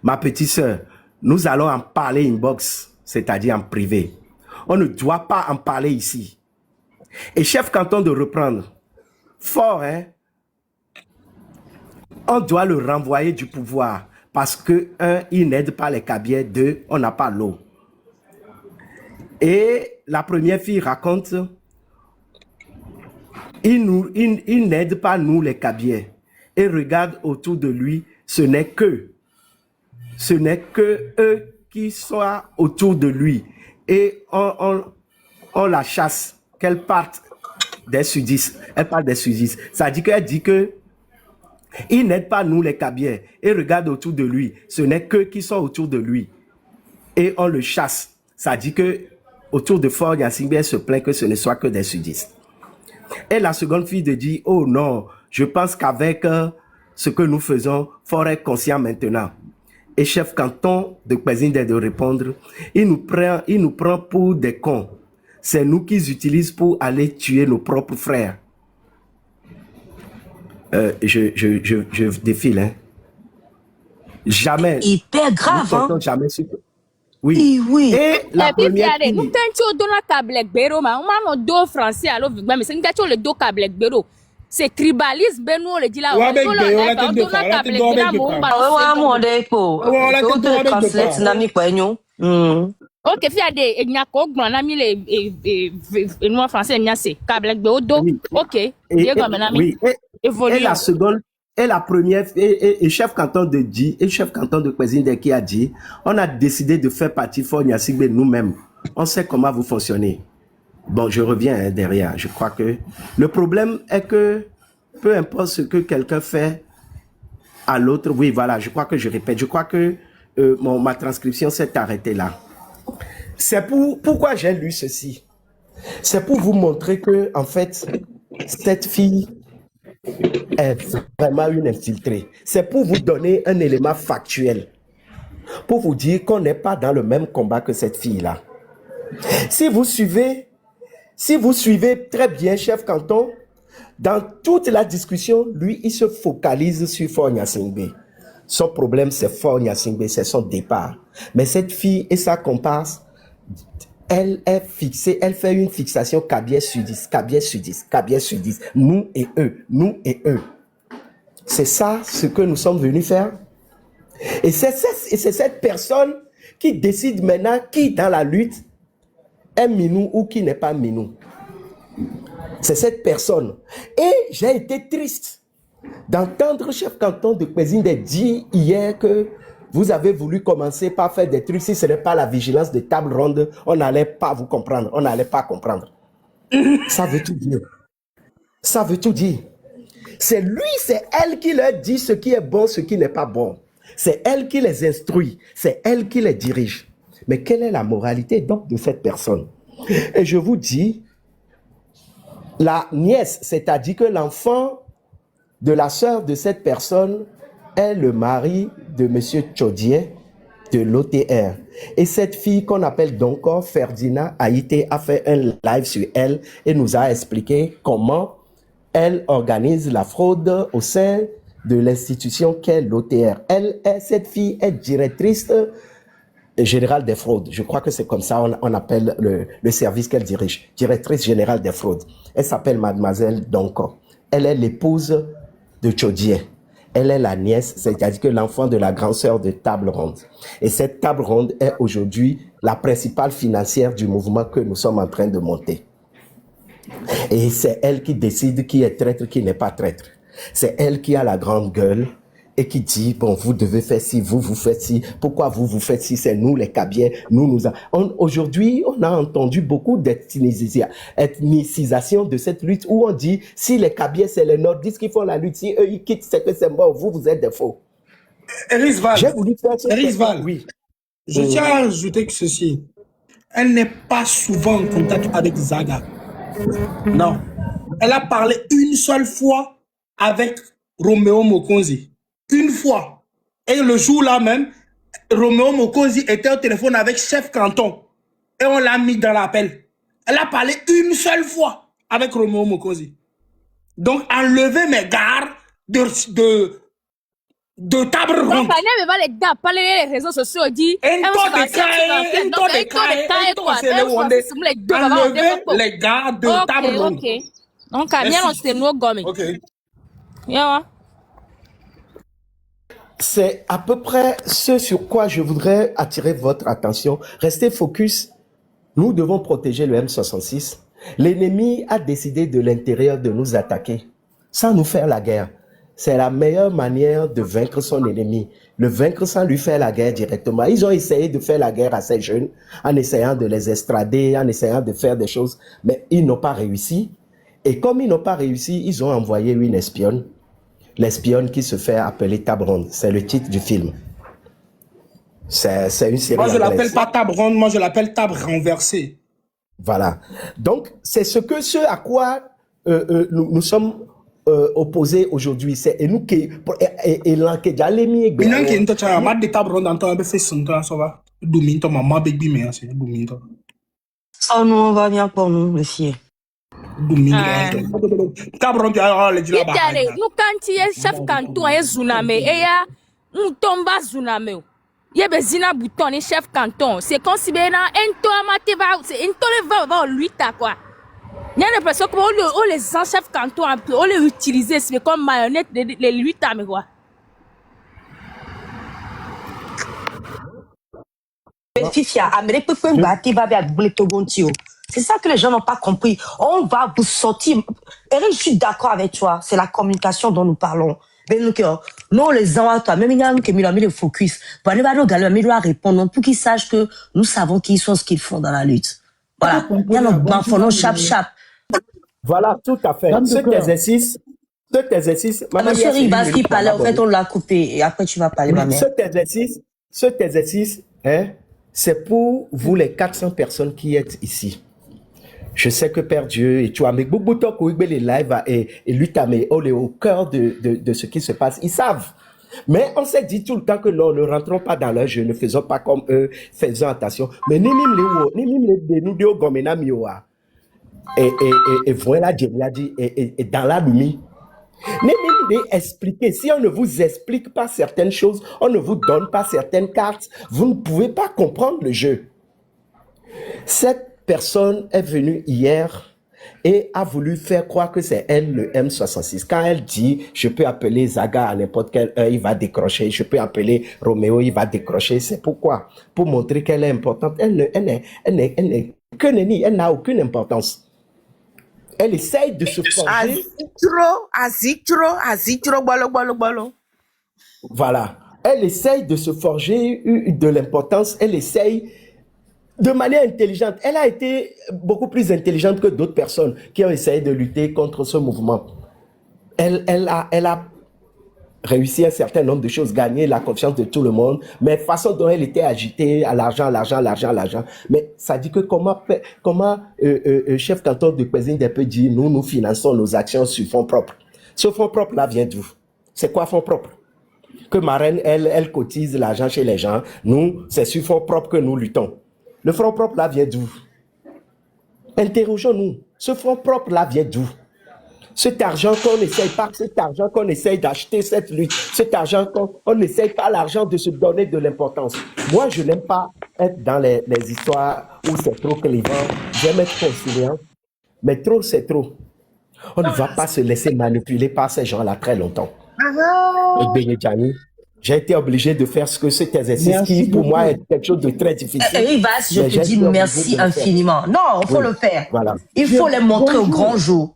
Ma petite sœur, nous allons en parler inbox, c'est-à-dire en privé. On ne doit pas en parler ici. Et chef canton de reprendre. Fort, on doit le renvoyer du pouvoir parce que, un, il n'aide pas les Kabiais, deux, on n'a pas l'eau. Et la première fille raconte, il n'aide pas nous les Kabiais. Et regarde autour de lui, ce n'est que eux qui soient autour de lui. Et on la chasse, qu'elle parte des sudistes. Elle parle des sudistes. Ça dit qu'elle dit que il n'aide pas nous les Kabiais. Et regarde autour de lui, ce n'est qu'eux qui sont autour de lui. Et on le chasse. Ça dit que autour de Fort Nyasingbe, elle se plaint que ce ne soit que des sudistes. Et la seconde fille de dit, oh non, je pense qu'avec ce que nous faisons, Fort est conscient maintenant. Et chef canton de Kwezinde de répondre, il nous prend pour des cons. C'est nous qu'ils utilisent pour aller tuer nos propres frères. Je défile, Jamais. Hyper grave, Nous hein? comptons jamais sur... Oui. Oui. Et la première fille... Nous t'en donnons câble gbero ma on m'a do français alors mais c'est n'importe le do câble gbero c'est tribalisme ben nous le dit là Ouais, ben, on donnons câble gbero Ah ouais, mon dépo. D'autres translates n'ami quoi, nous. OK fiade e nya ko gbon na mi le nous français nya c'est câble gbero do OK Diego menami Oui. Et la seconde, et la première, et chef canton de dit, et chef canton de Kwezinde qui a dit, on a décidé de faire partie Fort Nyasingbe nous-mêmes. On sait comment vous fonctionnez. Bon, je reviens derrière. Je crois que le problème est que peu importe ce que quelqu'un fait à l'autre, oui, voilà, je crois que je répète, je crois que ma transcription s'est arrêtée là. C'est pourquoi j'ai lu ceci. C'est pour vous montrer que, en fait, cette fille est vraiment une infiltrée. C'est pour vous donner un élément factuel. pour vous dire qu'on n'est pas dans le même combat que cette fille-là. Si vous suivez très bien Chef Canton, dans toute la discussion, lui, il se focalise sur Faure Gnassingbé. Son problème, c'est Faure Gnassingbé, c'est son départ. Mais cette fille et sa comparse, elle est fixée, elle fait une fixation Kabiès sur 10, Kabiès sur 10, Kabiès sur 10. Nous et eux, nous et eux. C'est ça ce que nous sommes venus faire. Et c'est cette personne qui décide maintenant qui dans la lutte est minou ou qui n'est pas minou. C'est cette personne. Et j'ai été triste d'entendre Chef Canton de Kwezinde dire hier que vous avez voulu commencer par faire des trucs. Si ce n'est pas la vigilance de table ronde, on n'allait pas vous comprendre. On n'allait pas comprendre. Ça veut tout dire. Ça veut tout dire. C'est lui, c'est elle qui leur dit ce qui est bon, ce qui n'est pas bon. C'est elle qui les instruit. C'est elle qui les dirige. Mais quelle est la moralité donc de cette personne? Et je vous dis, la nièce, c'est-à-dire que l'enfant de la sœur de cette personne est le mari de M. Tchodier de l'OTR. Et cette fille qu'on appelle donc Ferdinand Haïté a fait un live sur elle et nous a expliqué comment elle organise la fraude au sein de l'institution qu'est l'OTR. Cette fille est directrice générale des fraudes. Je crois que c'est comme ça on appelle le service qu'elle dirige. Directrice générale des fraudes. Elle s'appelle Mademoiselle Donko. Elle est l'épouse de Tchodier. Elle est la nièce, c'est-à-dire que l'enfant de la grande sœur de Table Ronde. Et cette Table Ronde est aujourd'hui la principale financière du mouvement que nous sommes en train de monter. Et c'est elle qui décide qui est traître, qui n'est pas traître. C'est elle qui a la grande gueule et qui dit, bon, vous devez faire ci, vous faites ci. Pourquoi vous faites ci? C'est nous, les Kabiens. Aujourd'hui, on a entendu beaucoup d'ethnicisation de cette lutte où on dit, si les Kabiens, c'est les Nordistes qui font la lutte, si eux, ils quittent, c'est que c'est mort. Vous êtes des faux. Erisval, J'ai voulu faire ça. oui. Je tiens à ajouter que ceci. Elle n'est pas souvent en contact avec Zaga. Non. Elle a parlé une seule fois avec Roméo Mokonzi. Une fois. Et le jour-là même, Roméo Mokonzi était au téléphone avec Chef Canton. Et on l'a mis dans l'appel. Elle a parlé une seule fois avec Roméo Mokonzi. Donc, enlever mes gardes de table ronde. Donc, elle va les gars parler les réseaux sociaux et dire Enlever les gars de table ronde. Ok. Donc, bien, on s'est nous gommé. Ok. Yeah. C'est à peu près ce sur quoi je voudrais attirer votre attention. Restez focus. Nous devons protéger le M66. L'ennemi a décidé de l'intérieur de nous attaquer sans nous faire la guerre. C'est la meilleure manière de vaincre son ennemi. Le vaincre sans lui faire la guerre directement. Ils ont essayé de faire la guerre à ces jeunes en essayant de les estrader, en essayant de faire des choses, mais ils n'ont pas réussi. Et comme ils n'ont pas réussi, ils ont envoyé une espionne. L'espionne qui se fait appeler Table Ronde. C'est le titre du film. C'est une série. Moi, je anglaise. l'appelle pas table ronde, moi, je l'appelle table renversée. Voilà. Donc, c'est ce à quoi nous sommes opposés aujourd'hui. C'est et nous qui et là que j'allais Binan qui est un mat de table ronde en temps, fait son temps, ça va. Dominto, maman, baby, mais c'est Dominto. Oh non, on va bien pour nous, le fier. Dominto. Table ronde, les dit là-bas. Nous, quand tu es chef canton, et Zuname, et ya, nous tombons Zuname. Il y a des boutons, les chefs canton. C'est considéré un tomate, c'est une tolé va lui, quoi. Il y a l'impression que les chefs canton, on les utilise, c'est comme marionnette, les lui, mais quoi. Fifia, c'est ça que les gens n'ont pas compris. On va vous sortir. Eric, je suis d'accord avec toi. C'est la communication dont nous parlons. Mais nous, les gens, toi, même il y a qui mis le focus. Pour aller voir nos gars, mais doit répondre pour qu'ils sachent que nous savons qui sont ce qu'ils font dans la lutte. Voilà. Il y a nos bancs, nos chap. Voilà, tout à fait. Cet exercice. Monsieur Ribas qui parlait, en fait, on l'a coupé. Et après, tu vas parler, ma mère. Cet exercice, hein, c'est pour vous les 400 personnes qui êtes ici. Je sais que Père Dieu et tu as mis beaucoup de temps les lives et lui t'as mis au cœur de ce qui se passe. Ils savent. Mais on s'est dit tout le temps que non, ne rentrons pas dans leur jeu, ne faisons pas comme eux, faisons attention. Mais ni même les nous deux gomena miwa. Et voilà, Djemila dit, et dans la lumi. Mais même les expliquer, si on ne vous explique pas certaines choses, on ne vous donne pas certaines cartes, vous ne pouvez pas comprendre le jeu. Cette personne est venue hier et a voulu faire croire que c'est elle le M66. Quand elle dit, je peux appeler Zaga à n'importe quelle heure, il va décrocher, je peux appeler Roméo, il va décrocher, c'est pourquoi? Pour montrer qu'elle est importante. Elle n'est que nenni, elle n'a aucune importance. Elle essaye de se forger. Azitro, bolo. Voilà. Elle essaye de se forger de l'importance. Elle essaye de manière intelligente. Elle a été beaucoup plus intelligente que d'autres personnes qui ont essayé de lutter contre ce mouvement. Elle a réussi un certain nombre de choses, gagné la confiance de tout le monde, mais façon dont elle était agitée à l'argent. Mais ça dit que comment chef canton de Pézine peut dire, nous finançons nos actions sur fonds propres. Ce fonds propre là vient d'où? C'est quoi fonds propre? Que Marraine, elle cotise l'argent chez les gens. Nous, c'est sur fonds propre que nous luttons. Le fonds propre là vient d'où? Interrogeons-nous. Ce fonds propre là vient d'où? Cet argent qu'on n'essaye pas, cet argent qu'on essaye d'acheter cette lutte, cet argent qu'on n'essaye pas l'argent de se donner de l'importance. Moi, je n'aime pas être dans les histoires où c'est trop clivant. J'aime être conciliant. Mais trop, c'est trop. On ne va pas se laisser manipuler par ces gens-là très longtemps. Et Benedjani, j'ai été obligé de faire cet exercice qui, pour moi, est quelque chose de très difficile. Rivas, je te dis merci infiniment. Non, il faut le faire. Voilà. Il faut les montrer au grand jour.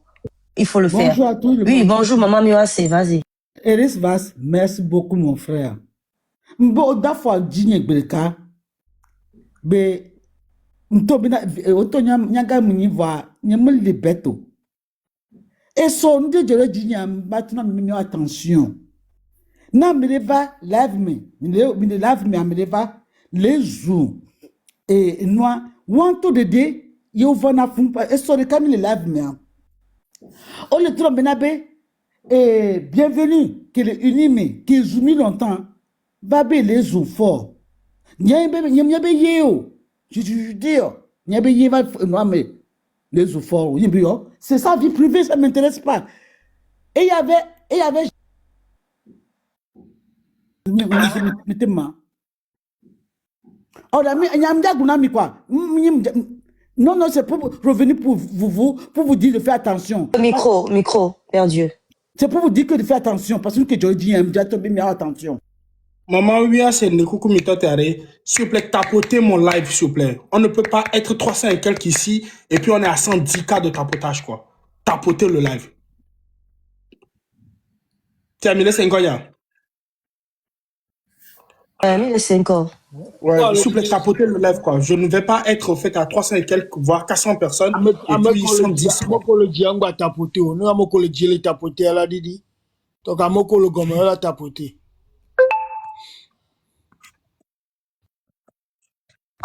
Il faut le faire. Bonjour à tous. Oui, bonjour, maman Miwase, vas-y. Eris Vas, merci beaucoup, mon frère. Bon, d'affaire, Digne Belka, mais, Ntobina, Otonya, Nyaga Muniva, Nyamel de Beto. Et son Dieu de Digne, maintenant, nous attention. Na Mereva, lave-me, lave-me, Mereva, les jours. Et moi, want de dé, Yovana Fumpa, et sur le camion, lave-me. On le trouve benabe et bienvenue que le unime qui zoumi longtemps babé les ou fort. Nyabe yeo. Je dis nyabe yeva non mais les ou fort c'est sa vie privée, ça m'intéresse pas. Et il y avait oh la nyamda gunami quoi. Non, c'est pour revenir pour vous dire de faire attention. Micro, Père Dieu. C'est pour vous dire que de faire attention, parce que je dis, attention. Maman, oui, c'est une coucou, s'il vous plaît, tapotez mon live, s'il vous plaît. On ne peut pas être 300 et quelques ici, et puis on est à 110K de tapotage, quoi. Tapotez le live. Tiens, mais c'est quoi, ya? Mais c'est encore. Ouais, s'il vous plaît, tapotez le live, quoi. Je ne vais pas être, fait, à 300 et quelques, voire 400 personnes, et puis 110. Amoko le diango a tapoté, nous amoko le diele tapoté à la didi. Donc amoko le gomme a tapoté.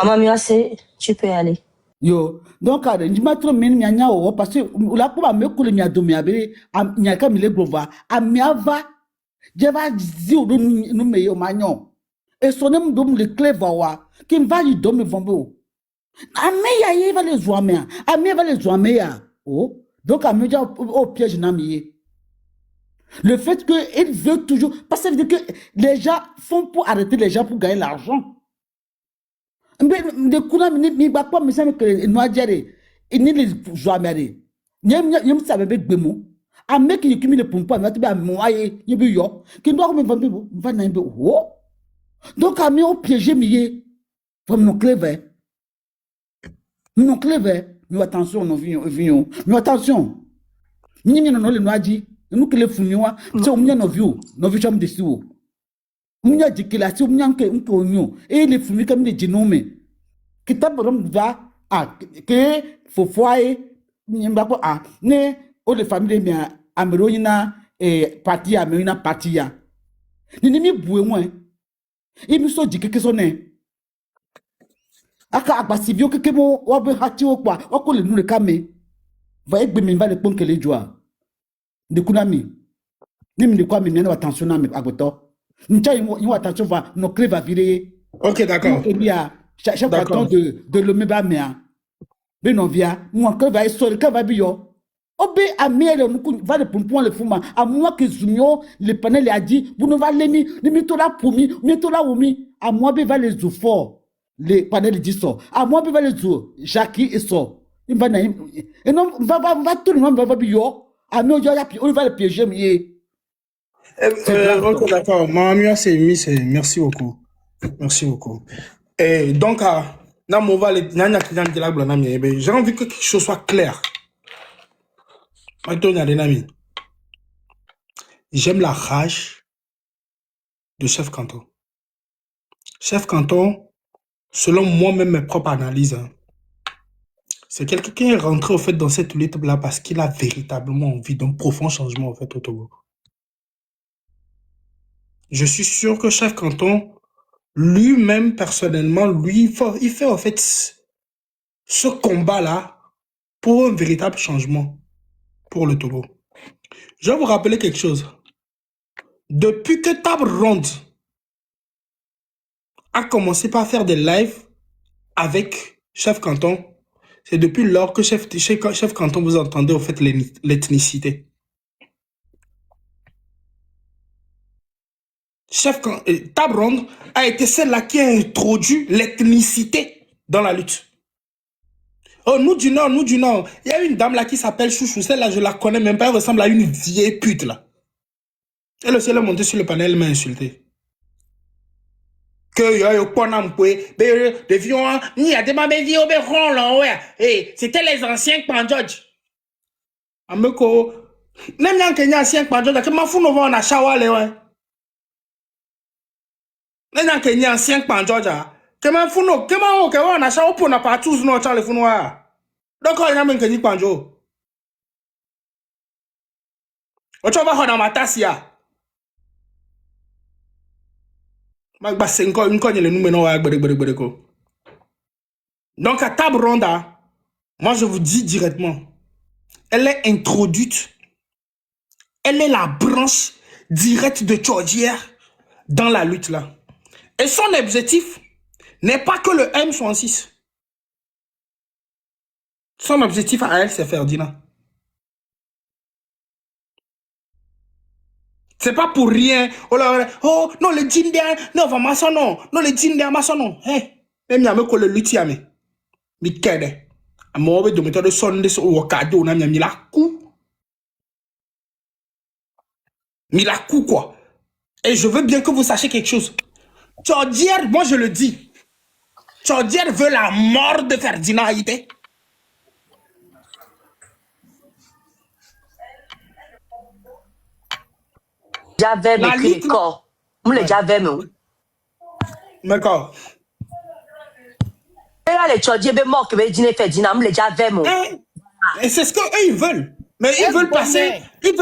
Maman Miwase, tu peux y aller. Yo, donc, je m'ai trop mis parce que là, pour me couler, il y a comme il est global. A miava, je vais dire, nous meillons magnon. Et son nom de le clé va qui va lui donner vombo. Ameya y va les zoamer. Ameya va les zoamer. Oh, donc Ameya au piège n'amié. Le fait qu'il veut toujours, parce que ça veut dire que les gens font pour arrêter les gens pour gagner l'argent. Mais de coups mi va pas me semble que nous adjéré. Il n'est les zoamer. Nyem savait be gbemo. Ame qui kimi le pompa va te ba moye yebi yo. Qui doit me vendre va na be oh. Donc, à mieux piéger, comme nous clévers. Nous clévers. Nous attention, nous venons. Nous attention. Nous n'avons pas le dit. Nous qui les fournions, c'est au milieu de nos vieux. Nos vieux champs de sous. Nous avons dit que la sous, nous avons et les fournis comme des génomes. Qui tapent va à que faut foyer. Nous n'avons pas à ne ou les familles de Améroïna et partie Améroïna partie. Nous n'avons pas besoin. Il me sont dit que son est. Aka abasivio que mo wabe hati okwa okole nu le kame. Va egbe mi va le ponke le joie. De kunami. Ni mi de kwa mi na attention na mi agoto. Nous attention, nos clés va virer. Ok, d'accord. Il y a chaque canton D'accord. de l'Omeba Mea. Mais non, via, moi, quand va être quand va bio. Obe a miel, on va le pompon le fuma. À moi que Zumio, le panel a dit, vous ne valez ni, ni mitola poumi, mitola oumi. À moi, be va les zou fort. Les panels disent ça. À moi, be va les zou, Jackie et ça. Il va naïm. Et non, va tout le monde va bio. À moi, on va le piéger, mais. C'est grave. Ok, d'accord. Mamie, c'est Miss. Merci beaucoup. Merci beaucoup. Et donc, j'ai envie que quelque chose soit clair. J'aime la rage de Chef Canton. Chef Canton, selon moi-même mes propres analyses, hein, c'est quelqu'un qui est rentré au fait dans cette lutte-là parce qu'il a véritablement envie d'un profond changement au fait au Togo. Je suis sûr que Chef Canton, lui-même personnellement, il fait en fait ce combat-là pour un véritable changement pour le Togo. Je vais vous rappeler quelque chose. Depuis que Table Ronde a commencé par faire des lives avec Chef Canton, c'est depuis lors que Chef Canton, vous entendez au fait l'ethnicité. Table Ronde a été celle-là qui a introduit l'ethnicité dans la lutte. Oh, nous du Nord. Il y a une dame là qui s'appelle Chouchou. Celle-là, je la connais même pas. Elle ressemble à une vieille pute là. Elle aussi, elle est montée sur le panel, elle m'a insulté. Que yo c'était les anciens Kpanjodj. Ameko, même yan Kenya ancien Kpanjodj, que ma fou no va na shawa le ouais. Même yan Kenya ancien Kpanjodj, que ma fou no, que ma o que va na shawa pour na partout no chale fou noa. Donc on a même Kenya Kpanjo. Ocho va hona matasia. Magba senko une kogne le numeno wa ko. Donc à Table Ronda, moi je vous dis directement, elle est introduite, elle est la branche directe de Tchordière dans la lutte là. Et son objectif n'est pas que le M66. Son objectif à elle, c'est Ferdinand. C'est pas pour rien. Oh, là, oh non, le Jindia, non, va maçon, non. Non, le Jindia, maçon, non. Hé, même y'a me ko le lutte y'a me. Mi kede. A mo be dometo de sonde so wakado na mi la coup. Mi la coup quoi. Et je veux bien que vous sachiez quelque chose. Tchordière, moi je le dis. Tchordière veut la mort de Ferdinand Haïté. J'avais La mes lutte. corps. On les j'avais mes. D'accord. Et là, les tchodiers, ben mort que ben dîner fait dîner, on les j'avais mes. Et c'est ce qu'eux ils veulent. Mais ils veulent passer, ils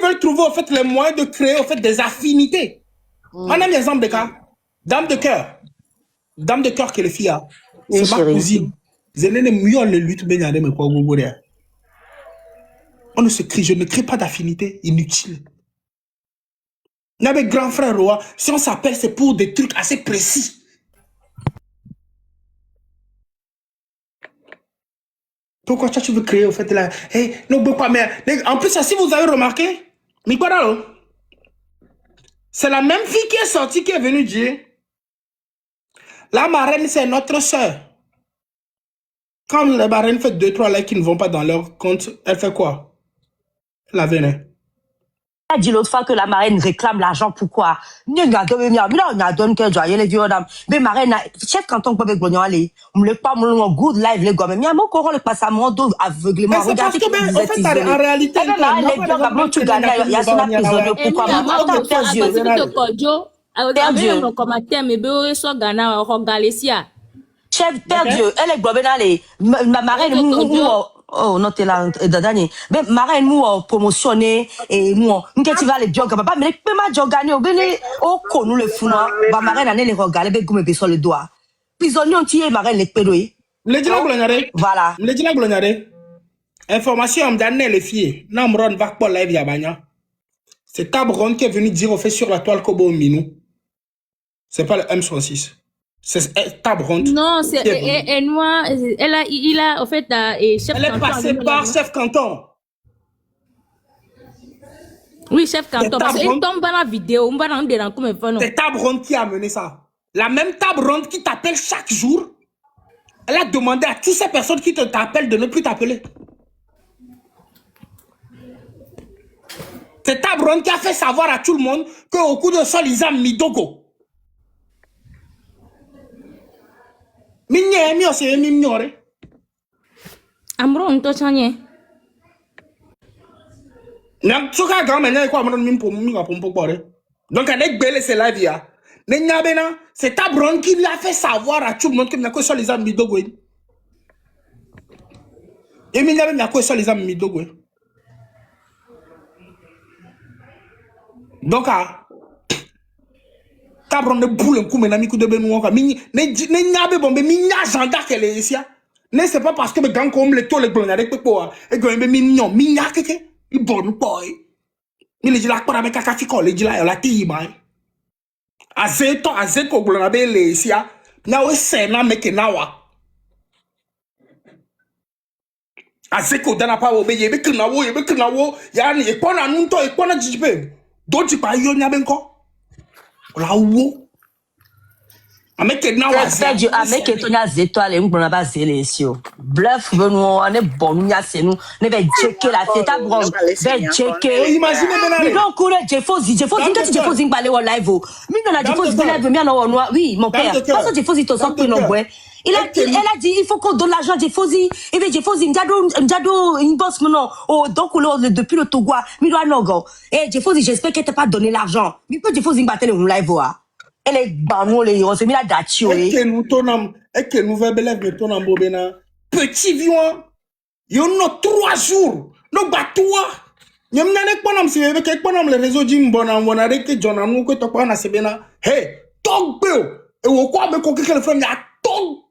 veulent trouver en fait les moyens de créer en fait des affinités. On a un exemple de cas. Dame de cœur. Dame de cœur que les filles a. Oui, C'est ma chérie. cousine. Zénène mieux les luttes mais y'a des me quoi on ne se crie, je ne crée pas d'affinité inutile. Il y a mes grands frères rois, si on s'appelle, c'est pour des trucs assez précis. Pourquoi tu veux créer au fait là? Hey, non, pas mais en plus, si vous avez remarqué, Mikwara, c'est la même fille qui est sortie qui est venue dire la marraine, c'est notre soeur. Quand la marraine fait 2-3 likes qui ne vont pas dans leur compte, elle fait quoi? La veine. Elle a dit l'autre fois que la marraine réclame l'argent, pourquoi? Mais on a donné que joyeux les vieux dames. Mais marraine, chef canton peut être bon aller. On me pas mon good live les gars. Mais mon corps le passe à mon dos aveuglément. C'est parce que ben, en fait, en réalité, les vieux tu gagnes, il y a son prisonnier. Pourquoi? Attends, perdu. Chef perdu. Elle est globée dans les ma marraine oh non t'es là dadani mais marraine moi promotionné et moi n'qu'est-ce va les jog papa mais pas jogani au bene au connu le funa ba marraine année les regarder be gomme be sur le doigt prisonnier on tire marraine les pédoé le dit la glognare voilà le dit la glognare information am danne les filles na mron va pas live ya banya C'est Tabron qui est venu dire au fait sur la toile Kobo Minou. C'est pas le M66. C'est Tabron. Non, c'est et moi, il a, en fait, chef Elle est canton passée par chef canton. Oui, chef canton. Parce qu'il Tabron. tombe dans la vidéo, on va dans des rangs comme un C'est Tabron qui a mené ça. La même Tabron qui t'appelle chaque jour. Elle a demandé à toutes ces personnes qui t'appellent de ne plus t'appeler. C'est Tabron qui a fait savoir à tout le monde qu'au coup de sol, ils ont mis Dogo. Mignore, mio, c'est mignore. Amro, on te chanye. Donc, elle est belle, c'est la vie. C'est Tabron qui l'a fait savoir à tout le monde que nous avons les amis Dogo. Et nous avons les amis Dogo. Donc, Tabron de boule, un coup, mais coup de Benoît. Ne bombe, minya gendarme qu'elle est ici. Ne c'est pas parce que les gants comme les taux, les blancs, avec Pepo, et que mignon, minya keke, il bon boy. Mais les gens avec Kakafiko, les gens la tiba. Azeto, azeko, blanc, les ici. Now c'est na meke nawa. Azeko, dana pa obe, yebe kinawo, yani, et qu'on a nunto, et qu'on a jipe. D'autres pas yon yabenko. La wo. Ameke nawa. Ameke tonya zétoile, on n'a pas zélé ici. Bluff, nous, on est bon, nous, c'est nous. Ne va checker la tête à bronze. Va checker. Imaginez maintenant. Mais donc, on est Jeffosi, quand tu Jeffosi, on va aller au live. Mais non, la Jeffosi, live, mais non, oui, mon père. Parce que Jeffosi, tu sors plus nombreux. Elle a dit, il faut qu'on donne l'argent à Jeffosi. Et bien, Jeffosi, Njado, une bosse, non. Oh, donc, depuis le Togo, mais doit non, eh, Jeffosi, j'espère qu'elle t'a pas donné l'argent. Mais peut Jeffosi, battre un live, elle est banon, les on s'est mis la date, et que nous tournons, et que nous verbelève de ton ambobena. Petit vion, il y en a 3 jours. Nous battons. Nous n'avons pas si avec le réseau Jimbona, on a que John Anou que tu as sebena. Hey, Togbe. Et au quoi me conquérir le frère, il y a Togbe.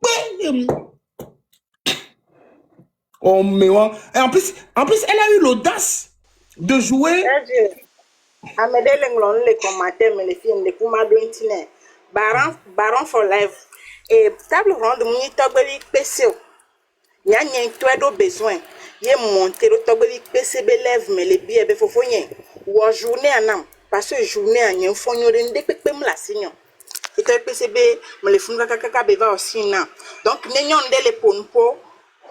Oh, mais et en plus, elle a eu l'audace de jouer. Amedele nglon le commentaire mais les films de kuma dointine baron for life et table ronde muni togbe pc nya nya to do besoin ye monter le togbe pc be lève mais les billets be fofo yen wo journée anam parce que journée anya fonyo de ndepekpe mla signon et to pc be me le funga kaka be va aussi na donc nenyon de le ponpo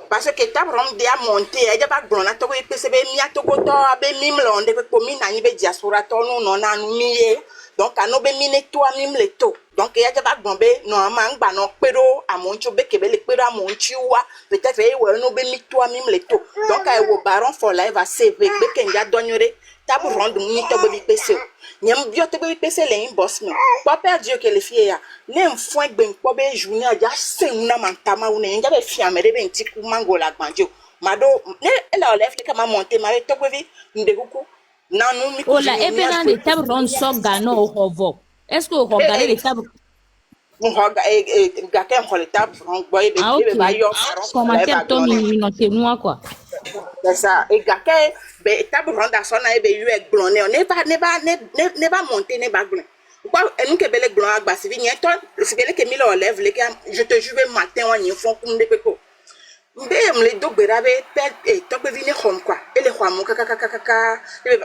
parce que table ronde a monté e ja ba glona to pc be mi atoko to abe mimlo nde pe mi na ni be diaspora to no na nu miye donc ano be mi ne to amim le to donc e ja ba gbon be no ma ngba no pero amonchu be kebe le pero amonchu wa peut-être e we no be mi to amim le to donc e wo baron for life a save be kenja donyore table ronde mi to be pc nyam bio to be pc le inbox me pas perdu que les filles ya nem foin gben ko be journée ja sen na mantama une nja be fiamere be ntiku mango la gbanjo mado ne la olef ke ma monter ma to be ndekuku nanu mi ko oh la ebena les tables rondes sont gagnants au hovo. Est-ce que vous regardez les tables? On regarde gaken ko les tables rondes boy be ba yo commentaire to mi noté moi quoi. C'est ça et gaken be table ronde a sona e be yu e glonné on ne pas monter ne ba glon quoi nous que belle glon agba si vi nyeto si belle que mi le lève les je te jure matin on y font comme des peko mbem les do berabe et to be vini home quoi et les home kaka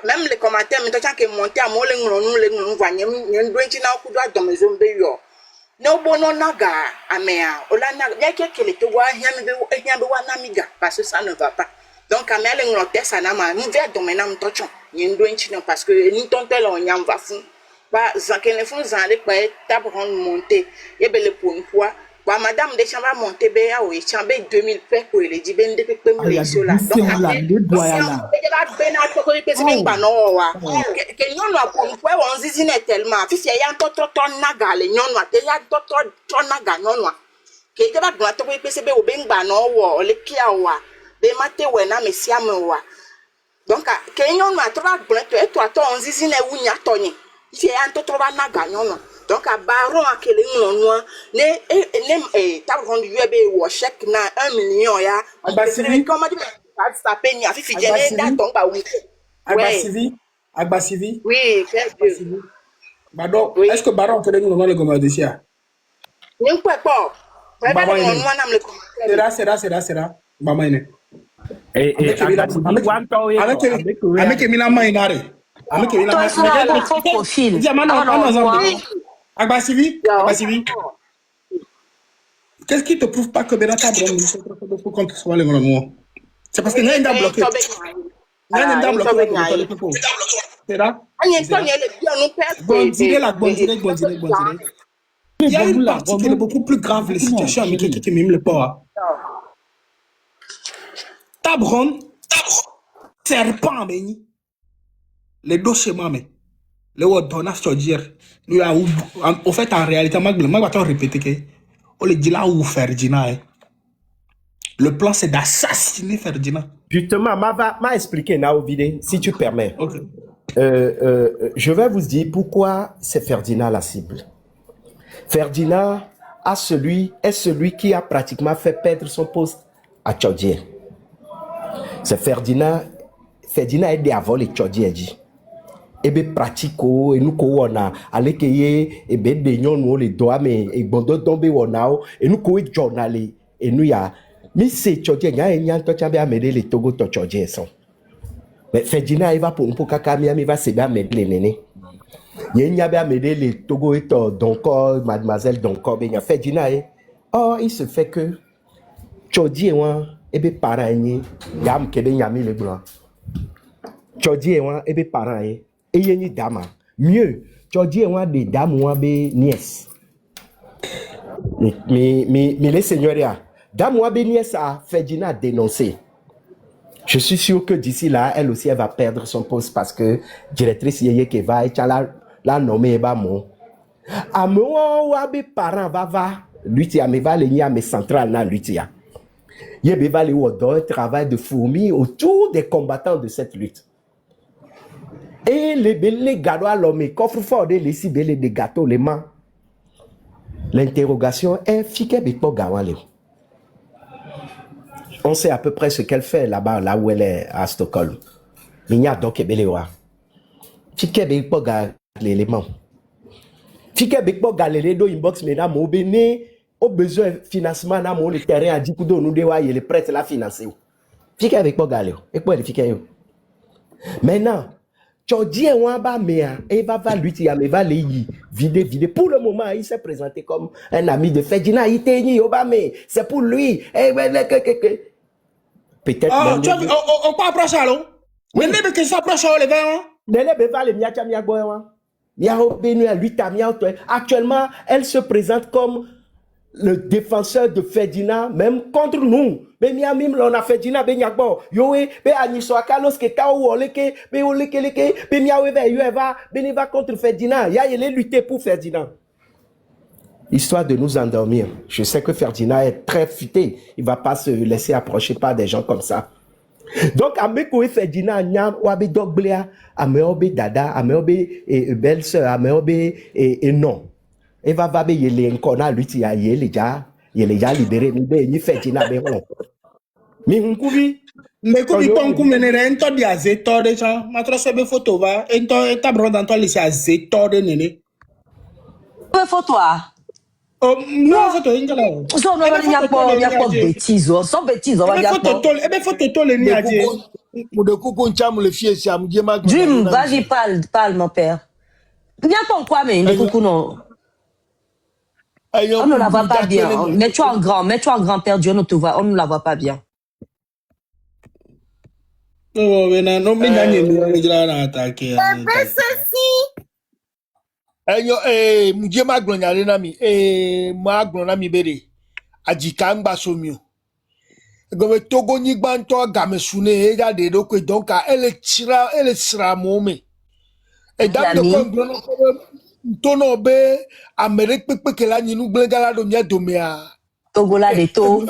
même les commentaires mais tant que monter à mo le ngron voix nyem ndo ntina ku do adom zombe yo no bono naga amea ola na ya que le to wa hiam be wa na miga parce que ça ne va pas donc amea le ngron tesa na ma mu via domena mtocho ndo ntina parce que ni tontel on yam va fou ba zankene fun zanle pa table ronde monter et be le poinpoa ba madame de chamba monter be ya o chambe 2000 pe ko le di ben de pe me so la donc le doya là e ba ben a to ko pe se ben ba no wa que nyon wa poinpoa on zizine tellement fi ya to naga le nyon wa te ya to naga nyon wa que te ba do to ko pe se be o ben ba no wo le kia wa be mate we na mesia me wa donc que nyon wa to ba gbon to on zizine wunya to yin fi ya to ba naga nyon wa donc à baron à quel nom ne table ronde UB ou chèque na 1 million ya comment dire ça peine a fi fidèle da donc ba oui ouais Agbasivi. Oui, c'est Dieu. Agbasivi. Badon, Oui. est-ce que Baron te donne le gomme de sia? N'y quoi pas. Ouais, Baba moi, ine. on a le commentaire. Sera. Baba ine. Et Agbasivi, Avec Emila Mainare. Avec Emila Toi, ça, Mainare. le faux profil. Dis, Ah, non, moi. Agbasivi. Yo. Qu'est-ce qui te prouve pas que Benata Bron contre soit le grand? C'est parce que n'a pas bloqué. N'a pas bloqué. C'est là. Il y a une partie qui est beaucoup plus grave, les situations américaines qui m'aiment le port. Tabron, serpent, béni. Les deux schémas, mais. Le word donna sur dire. En fait, en réalité, je vais répéter que. On le dit là où Ferdinand. Le plan, c'est d'assassiner Ferdinand. Justement, m'a expliqué, Naovide, si tu permets. Ok. Je vais vous dire pourquoi c'est Ferdinand la cible. Ferdinand est celui qui a pratiquement fait perdre son poste à Tchadien. C'est Ferdinand est des avant les Tchadien dit. Ebe pratico et nous ko na alekeye ebe de nyon le doa me e bondo tombe wonao et nous ko journalé et nous ya mi se Tchadien nya to chambe amede le Togo to Tchadien son. Mais Ferdinand il va pour kakami mi va se ba amede le nene. Il y a bien les Togo et Donkor, mademoiselle Donkor, ben fait dîner. Oh, il se fait que Chodi et moi, et bien parents, yam kebe yami le blanc. Chodi et moi, et bien parents, et y a dama. Mieux, Chodi et moi, des dames, moi, be nièce. Mais les seigneurs, dame, moi, be nièce a fait dîner dénoncer. Je suis sûr que d'ici là, elle aussi, elle va perdre son poste parce que directrice Yeye Keva et la nommée ba mon. Amo wabe parent va lutia me va les mais central na lutia. Yebe va les wodo un travail de fourmi autour des combattants de cette lutte. Et les gadois l'homme coffre fort de les cibele des gâteaux les mains. L'interrogation est fike beko gawale. On sait à peu près ce qu'elle fait là-bas, là où elle est à Stockholm. Mais il y a donc Ebelewa. Fike beko gawale l'élément. Fike beko galere do inbox mais na mo bene au besoin financement na mo le terrain a dit kudo nous dewa y les prêts la financer. Fike beko galere et quoi le fike yo. Maintenant, Tchodi et Wamba mea et va lutter à me va les vider. Pour le moment, il s'est présenté comme un ami de Ferdinand Iteni Obama. C'est pour lui. Peut-être. Ah, on peut approcher alors. Mais même que ça approche les gars. Actuellement, elle se présente comme le défenseur de Ferdinand, même contre nous. Mais miamim l'on a Ferdinand benyagbo. Yoé, be aniso akalos ke taou oleke, be oleke leke, be miawe be yueva, beniva contre Ferdinand. Ya il est lutté pour Ferdinand. Histoire de nous endormir. Je sais que Ferdinand est très futé. Il va pas se laisser approcher par des gens comme ça. Donc, Ameko et Ferdinand, Nyam, Wabe Dogblea, Ameobe Dada, Ameobe et belle-sœur, Ameobe et non. Et va il est encore là, lui, il est déjà libéré, mais il fait Ferdinand, mais bon. Mais on coupe. Mais comme il pense qu'on mène un temps de azétor de gens, ma trop sebe photo va, un temps un tableau dans toi laisser azétor de néné. Faut toi. Oh non photo ingala. Ça on il y a pas bêtises, sans bêtises, on va dire. Eh ben photo to le ni adie. De coucou cham le fier si am diema. Dream, vas-y parle mon père. Il y a pas quoi mais de coucou non. On ne la voit pas bien. Mets-toi en grand père Dieu ne te voit, on ne la voit pas bien. Non mais non mais n'ani ni déjà na attaquer. Ayo mujema glonyale na mi ma glona mi bere ajika ngba somio. Gobe Togo ni gbanto gamesune e jade do ko donc elle sera momé. Et dame de ko glona tono be Amérique pepe que la nyinu glengala do mia domea. Togola de to.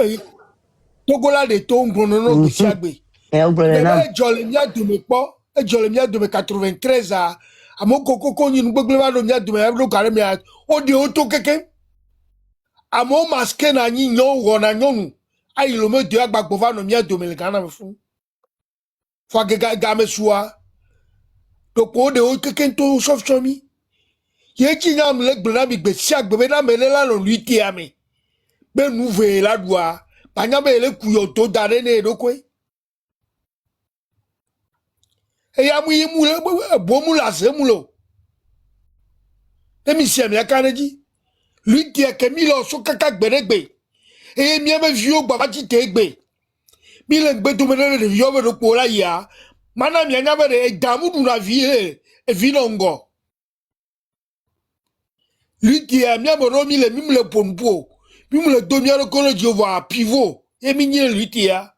Togola de to ngbono no gisiagbe. E o brother. Jole mia domepo, e jole mia dome 93 a amoko koko nyinu gbeglema do mia domea do kare mia o de auto keke. Amo maske na nyi nyon wona nyonu. Ayi lo me de agbagbo va no mia dome le kana fu. Fwa ga me suwa. Donc pour de haut quelqu'un to sauf chomi. Yé qui n'a me le blana mi be siak bebe na me la no lui ti ami. Be nou ve la doa. Pa nya be le kuyo to dare ne do kwe. E ya mu yimu le bo mu la se mu lo. E mi siam ya kaneji. Lui ti a kemi lo so kaka gberegbe. E mi ame vio gba ba ti te gbe. Mi le gbe to me le vio be do ko la ya. Mana mi anya be de damu du na vie e vi no ngo. Lui qui a mis à mi le mime le pompo, mime le domia le colo de voir pivot, et migné lui qui a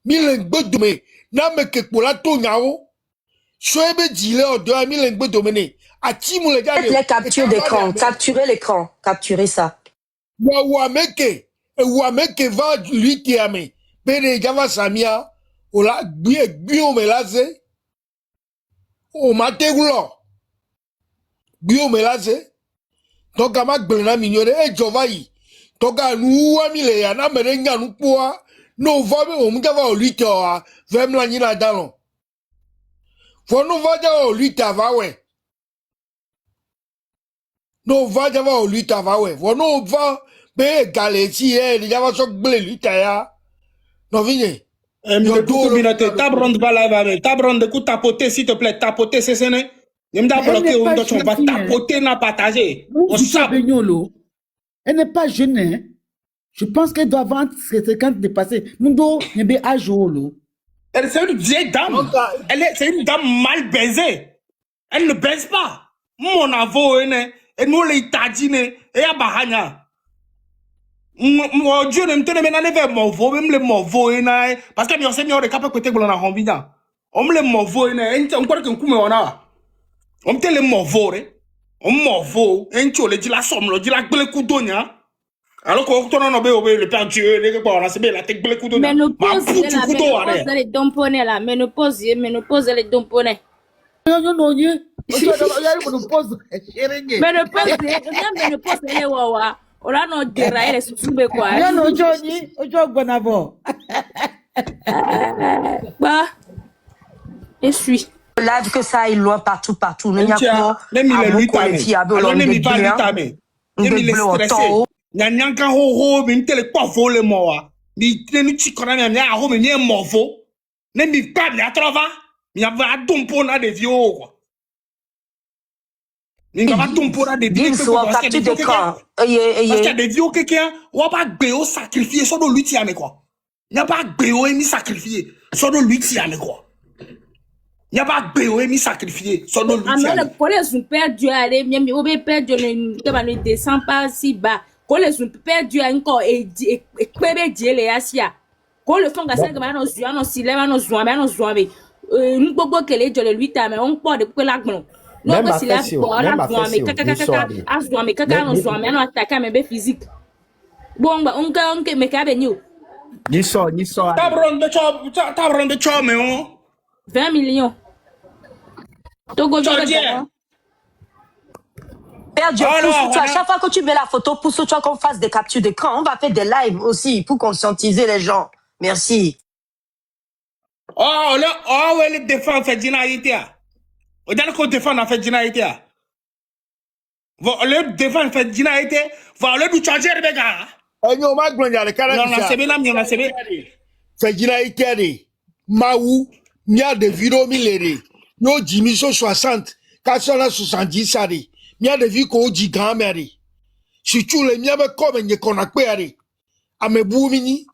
mis le bedome, n'a me que pour la tonyao, soit be dit là, de a mis le bedome, a timou le gars. Faites les captures d'écran, capturez l'écran, capturez ça. Ouameke va lui qui a mis, bene java samia, ou la bio melase, ou matégulo, bio melase. Donc à ma glena mignonne et Jovaï. Donc à nous amile ya na merenga nous poa no va be o mga va o lita wa vem la nyina dalon. Fo no va ja o lita va we. No va ja va o lita va we. Fo no va be galeti e ni ja va so gle lita ya. No vine. Tabron va live, tabron de coup tapoter s'il te plaît, tapoter c'est ce n'est. Il me bloqué ou on va tapoter n'a partagé. Elle n'est pas jeune. Hein? Je pense qu'elle doit avoir 50 dépassés. Mundo, il y a un jour. C'est une vieille dame. C'est une dame mal baisée. Elle ne baise pas. Mon avou, elle nous l'a tadine et à Bahania. Mon Dieu, ne me tenez pas vers mon veau, même le morveau, parce que bien sûr, on est capable de côté de la rambida. On me le morveau, on croit qu'un coup, on a. On te le morveau, on morveau, un tio, le dit la somme, le dit la belle coudonia. Alors qu'on tourne en le père Dieu, les gars, on a la tête belle coudonia. Mais nous pose les domponés là, mais nous pose les domponés. Non, non, non, mais nous pose les wawa. On a nos déraillés, les sous-soubés quoi. non, non, Johnny, Bonavo. Bah, je suis. Live que ça aille loin partout. Nous n'y a pas même il est lui tamé. Alors même il va lui tamé. Même il est stressé. Nyanyanka ho mais tele quoi voler moi. Mi tenu tu connais mais a ho mais bien morvo. Même il pas mais à travers. Mais a va dompo na de vieux quoi. Mais va dompo na de vieux parce qu'il y a des vieux quelqu'un on va béo sacrifier sur de lui tiamé quoi. Il n'y a pas béo et mi sacrifier sur de lui tiamé quoi. Il n'y a pas de mi sacrifié. Son nom le collège ont perdu à aller, mais on peut perdre ne descend pas si bas. Collège ont perdu encore et bébé Dieu les asia. Quand le fond gassin que maintenant on non si là non zoa non zoa mais nous bobo que les jolles lui ta mais on peut de la gnon. Non mais si là pour la zoa mais kaka a zoa mais kaka non zoa mais non attaquer mais physique. Bon bah on mais ka benio. Ni so. Tabron de chom mais on 20 millions. Togo, Père Dieu, pousse-toi. À chaque fois que tu mets la photo, pousse-toi qu'on fasse des captures d'écran. On va faire des lives aussi pour conscientiser les gens. Merci. Oh, le défend fait dinaïté. On dit qu'on défend fait dinaïté. Le défend fait dinaïté. Le du changer les gars. Non, ma gloire, le caractère. Non, c'est bien, c'est bien. Fait dinaïté. Maou. Il y a des vidéos millénaires. Nous, Jimmy, 60, 470, il y a des vidéos qu'on dit grand-mère. Surtout les miens, comme ils qu'on a payé. À mes boumini.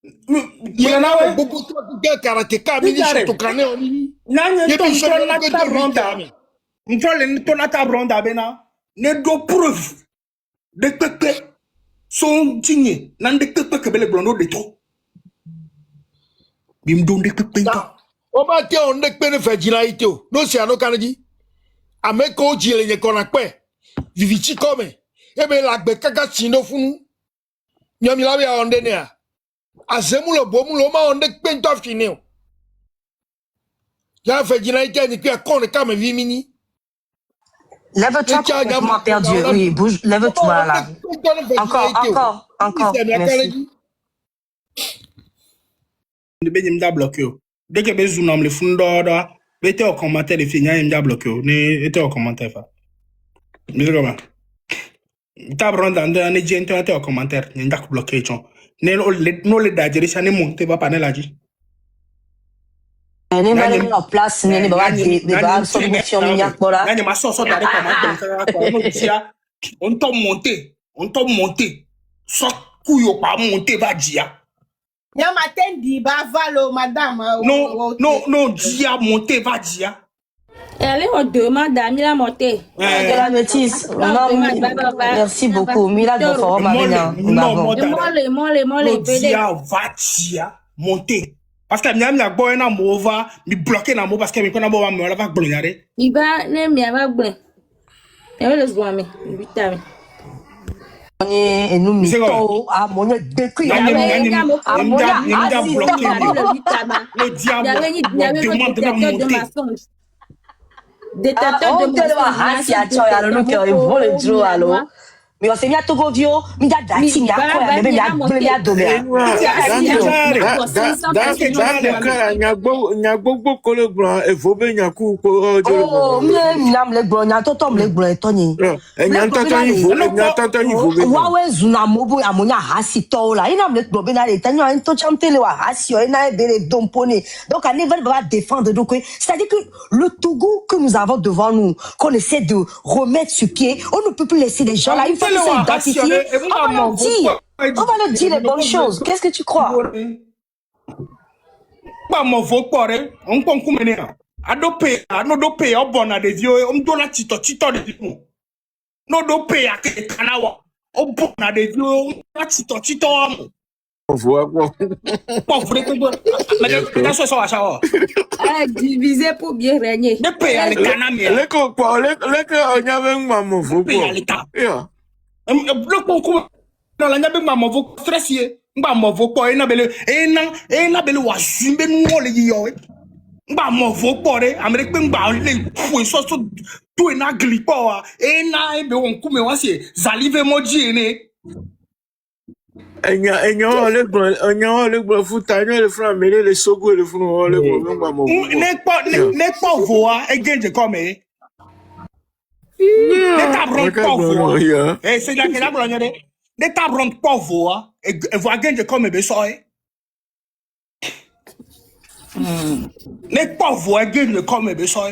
Il y en a beaucoup de karatéka, mais ils sont au crâne. Il y a des gens qui ne do preuve de que sont dignes. Nan de que belle blonde de trop. Bim don de que on va dire on ne peut pas faire dinaïté. Non, c'est à nos Canadiens. À mes coachs, il y a qu'on a fait. Viviti comme. Eh bien, la bekaka sino funu. Nyami la via on denia. A zemoulo bomulo ma on ne peut pas finir. Y'a fait dinaïté ni que qu'on est comme vimini. Lève-toi complètement, Père Dieu. Oui, bouge, lève-toi là. Encore. Merci. Dès que les zounam le fondora, Mettez en commentaire les filles, il y a bloqué. Mettez en commentaire. Mais comment? T'as brandi dans les gens, mettez en commentaire. Il y a bloqué. Non, les dajers, ça n'est monté pas par la vie. Elle est mal en place, elle est pas des bagues, son émotion, mignac, voilà. On t'a monté. Sans couille, pas monté, va dire. Nyamaten di ba valo madame. Non, dia monté, va dire. Elle est en demande à Mila Monté. De la bêtise. Non, merci beaucoup. Mila de Forum Avena. Non, Mole, dia va dire monté. Parce que miam ya boy na mova, mi bloqué na mo parce que mi kona bo me va glonyare. Iba ne mi ava gbe. E le zo ami, vitami. Et nous, mito, à mon décrit, à mon mais on s'est mis à Togo Vio, mais il y a c'est-à-dire que le Togo que nous avons devant nous, qu'on essaie de remettre sur pied, on ne peut plus laisser les gens là. On va leur dire les bonnes choses. Qu'est-ce que tu crois? Mon vote pour on peut couper. Adoper, adoper, on bon à des vieux, on doit la tito de vieux. No doper à que Kanawa, on bon à des vieux, on la tito. On voit quoi? Pas vrai que mais ça soit ça. Diviser pour bien régner. Ne paye à l'économie. Les quoi, on y avait un maman, vous paye à l'état. Le concours dans la nyabe maman vous stressier. Maman vous pas na belle na belle wa zimbe no le yo. Maman vous pas Amérique ba le fou so tout na glipo na be on kume wa se zalive moji ne. Le fouta, le franc, mais les sogo, le front, le maman. N'est pas voix, et gagne comme les tabrons pas voix. Et c'est là que la gloire est. Les tabrons pas voix, et voix gagne comme besoin. Les pas voix gagne comme besoin.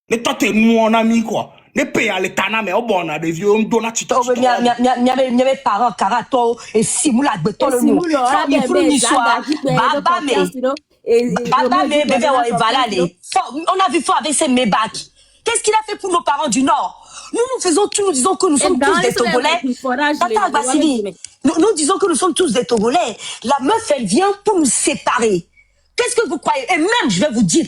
Les tâtes nous en ami quoi. Les pays à l'état mais au bon à des vieux on donne à tito. Il y avait parents carato et simula de tout le monde. Il faut une histoire. Baba mais bébé voilà on a vu fort avec ses mébacs. Qu'est-ce qu'il a fait pour nos parents du Nord? Nous faisons tout, nous disons que nous sommes tous des Togolais. Attends, Vassili. Nous disons que nous sommes tous des Togolais. La meuf, elle vient pour nous séparer. Qu'est-ce que vous croyez? Et même, je vais vous dire,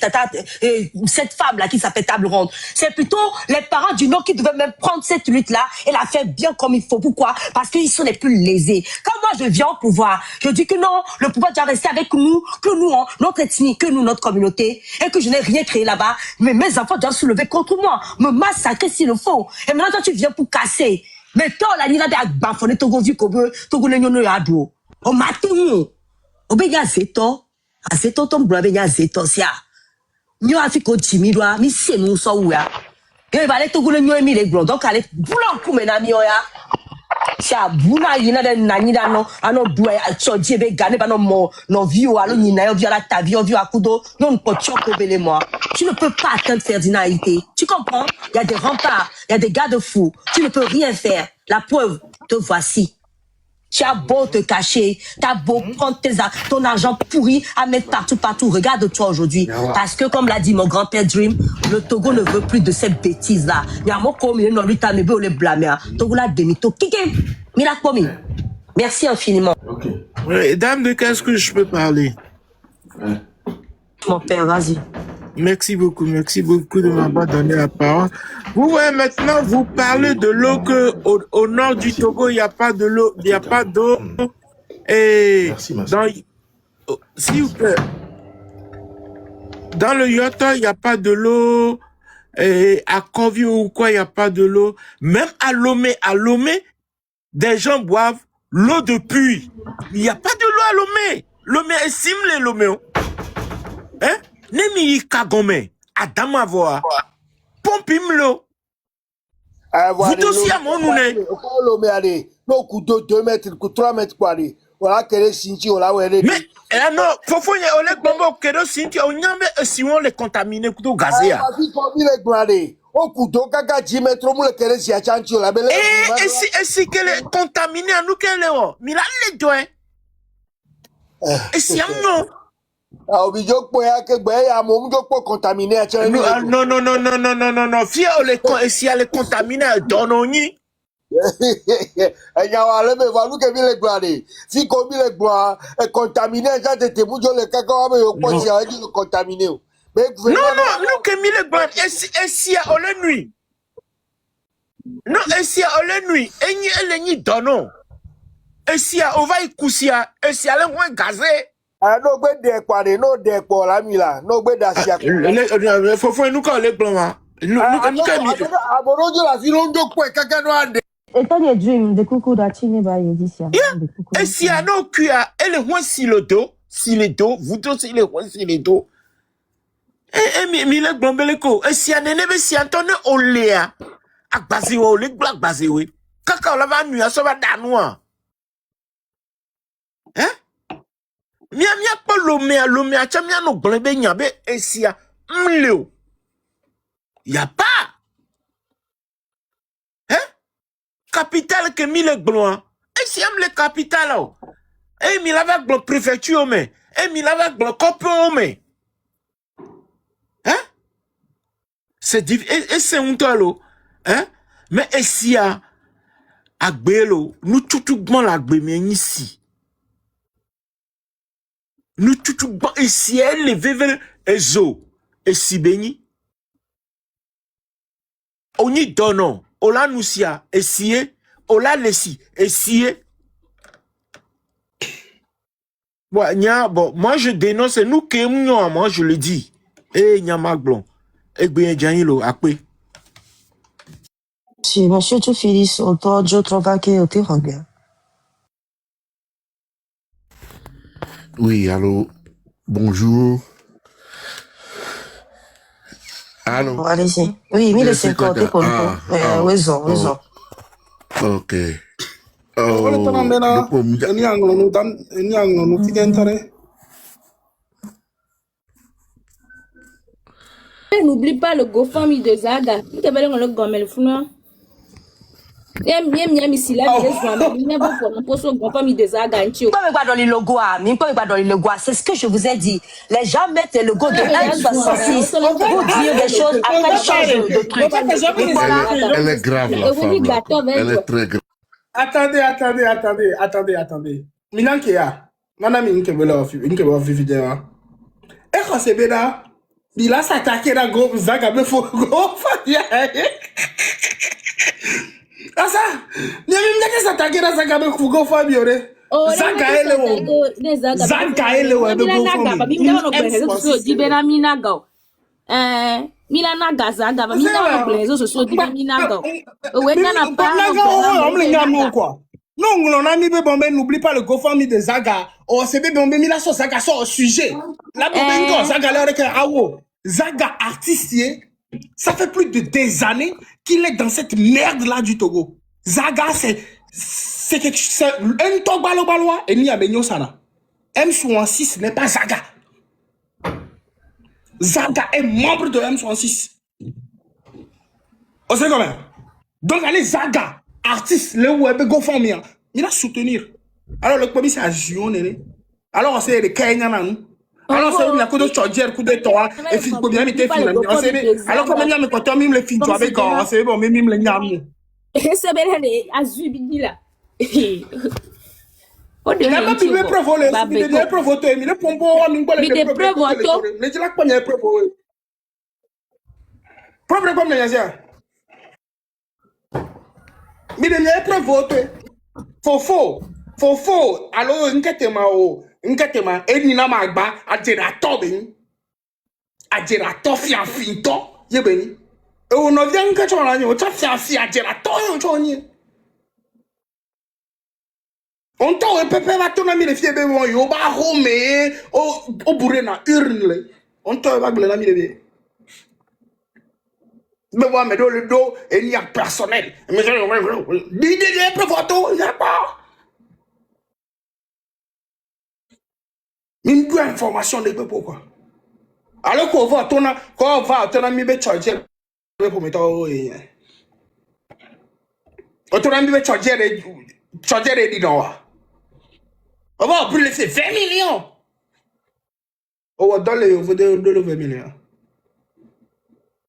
cette femme-là qui s'appelle Table Ronde, c'est plutôt les parents du Nord qui devaient même prendre cette lutte-là et la faire bien comme il faut. Pourquoi? Parce qu'ils sont les plus lésés. Quand moi, je viens au pouvoir, je dis que non, le pouvoir doit rester avec nous, que nous, notre ethnie, que nous, notre communauté, et que je n'ai rien créé là-bas. Mais mes enfants doivent se lever contre moi, me massacrer s'il le faut. Et maintenant, toi, tu viens pour casser. Mais toi, la nina de agbafonné, Togo vu kobe, Togo le nyono yado. O matin, o bega zeto. Azeto tom brabe nya zeto sia. Nyo afiko timidwa mi se nu so wa. E ba le Togo le nyo mi le gro donc ale bulan kume na mi oya. Sia buna yina de nani da no ano duwe choje be gane ba no mo no view alo nyina yo via la ta view akudo non ko choko bele moi. Tu ne peux pas atteindre Ferdinand Haïté. Tu comprends? Il y a des remparts, il y a des garde-fous. Tu ne peux rien faire. La preuve, te voici. Tu as beau te cacher, tu as beau prendre ton argent pourri à mettre partout. Regarde-toi aujourd'hui. Parce que, comme l'a dit mon grand-père Dream, le Togo ne veut plus de cette bêtise-là. Merci infiniment. Okay. Dame, de qu'est-ce que je peux parler? Mon père, vas-y. Merci beaucoup de m'avoir donné la parole. Vous voyez maintenant, vous parlez de l'eau que au nord du Togo, il n'y a pas de l'eau, il n'y a pas d'eau. Et s'il vous plaît, dans le Yota, il n'y a pas de l'eau. Et à Kovi ou quoi, il n'y a pas de l'eau. Même à Lomé, des gens boivent l'eau de puits. Il n'y a pas de l'eau à Lomé. Lomé est simple, Lomé. Hein? Nemi kagome Adama voa. Pompimlo. Vous aussi à mon nouné. No couteau 2 mètres, 3 mètres quoi. Voilà quel sinti voilà ouais. Mais non, faut faut y aller bombo kedo sinti on nyambe si on les contaminer couteau gazé. Ma fille comme il est gradé. Au couteau kaka 10 mètres on le quel si a chanti la belle. Et si qu'elle est contaminée à nous qu'elle est oh. Mila les doigts. Et si non. Ah obijo po ya ke gbe ya mo mjo po contaminé a chanti. Non. Fille si elle est contaminée dononi. Enya wale me valu ke bile gradé. Si comme il est bois contaminé ça te mujo le kaka wa me yo po si a dit contaminé. Non, nous que mille grandes et si à la nuit. Non, et si à la nuit, et ni elle ni dono. Et si à on va y cousia, et si à la moins gazé. Ah no gbe de kwa de no de kwa la mi la no gbe da si a. Faut nous quand les blancs. Nous aborojo la si londo po kaka no ande. Et quand il dream de coucou d'Achine, bah, il dit ça. Et si à nos cuia, elle est moins si le dos, vous tous il est moins si le dos. Mille Gbambeleko, et si à nene si Antonio Oléa, à Baséo, les blagues Baséo, Kaka la va nuit à sauver danois. Hein? Mia pas l'omé à chamia no blébé nyabe, et si à mleo. Y'a pas. Hein? Capitale que mille gloin. Et si aime les capitales, et mille avec le préfecture, mais, et mille avec le copain, mais. Hein? C'est difficile. Et c'est un tolo. Hein? Mais ici, à Gbelo, nous tout bon la mais ici. Nous tout bon ici, elle les veve ezo. Et si béni. On y donne. Ola nusia. Essier. Ola lessi. Essier. Bon, moi je dénonce. Nous qui aimons, moi je le dis. Eh, Nyamaglon. Eh bien, Janilo, après. Si, monsieur, tu finis son temps, je trouve que tu regardes. Oui, allô. Bonjour. Allô. Bon, allez-y. Oui, 1050 pour nous. Raison. Ok. Wala tana mena eni anglo dan eni anglo tidentare. N'oublie pas le GoFundMe de Zaga. Tu te le gommel fou. Miam ici là, il n'y a pas pour mon GoFundMe de Zaga. Pourquoi pas dans les logos? C'est ce que je vous ai dit. Les gens mettent le logo de M66 pour dire des choses, après ils changent de truc. Elle est grave, la femme. Elle est très grave. Attendez. Minankia. Nana minke bela vidéo. Et quand c'est beda, il a s'attaqué dans groupe Zaga me faut go Asa, ni mimi s'attaquer dans Zaga me faut go Fabiore. Zaga ele wo be go Milana Gazaga, Milana Blazo, so Minago. Non, on a mis Bombé, n'oublie pas le GoFundMe de Zaga. Oh, c'est Bombé, Mila so Zaga sort au sujet. La Bombé, Zaga, Zaga artiste, ça fait plus de des années qu'il est dans cette merde-là du Togo. Zaga, c'est quelque chose, un Togo balois, et ni à Benyo Sana. M66 n'est pas Zaga. Zaga est membre de M66. On sait comment. Donc, allez, Zaga, artiste, le web, GoFundMe, il a soutenir. Alors, le premier, c'est à Zion. Alors, on sait les Kenyans. Alors, c'est le coup de Tchodjer, coup de Toa, et puis, pour bien mettre film. Alors, comme il y a mes coton, même les filles, tu avais quand c'est bon, même les Nyamou. C'est bien, à Zubidila. Il n'a pas pu me provoler, il a provoqué, il a pompé, il a provoqué. Mais il a pas provoqué. Propre comme les gens. Mais il a provoqué. Fofo. Alors, nketema, et nina magba, a gérato beni. A gérato finto, ye beni. Et on a bien que tu en as eu, tu as fait a gérato, on t'a pépé va tourner les filles bon yo ba home au bourré na urne on t'a va gler la mi Mais moi, mais dans le dos, il n'y a personnel. Mais l'idée de photo, il n'y a pas. Une bonne information de pourquoi. Alors qu'on va tourner, quand on va tourner, mi be charger pour mettre au. On tourne mi be charger les dino. On va plus laisser 20 millions. On va donner le 20 millions.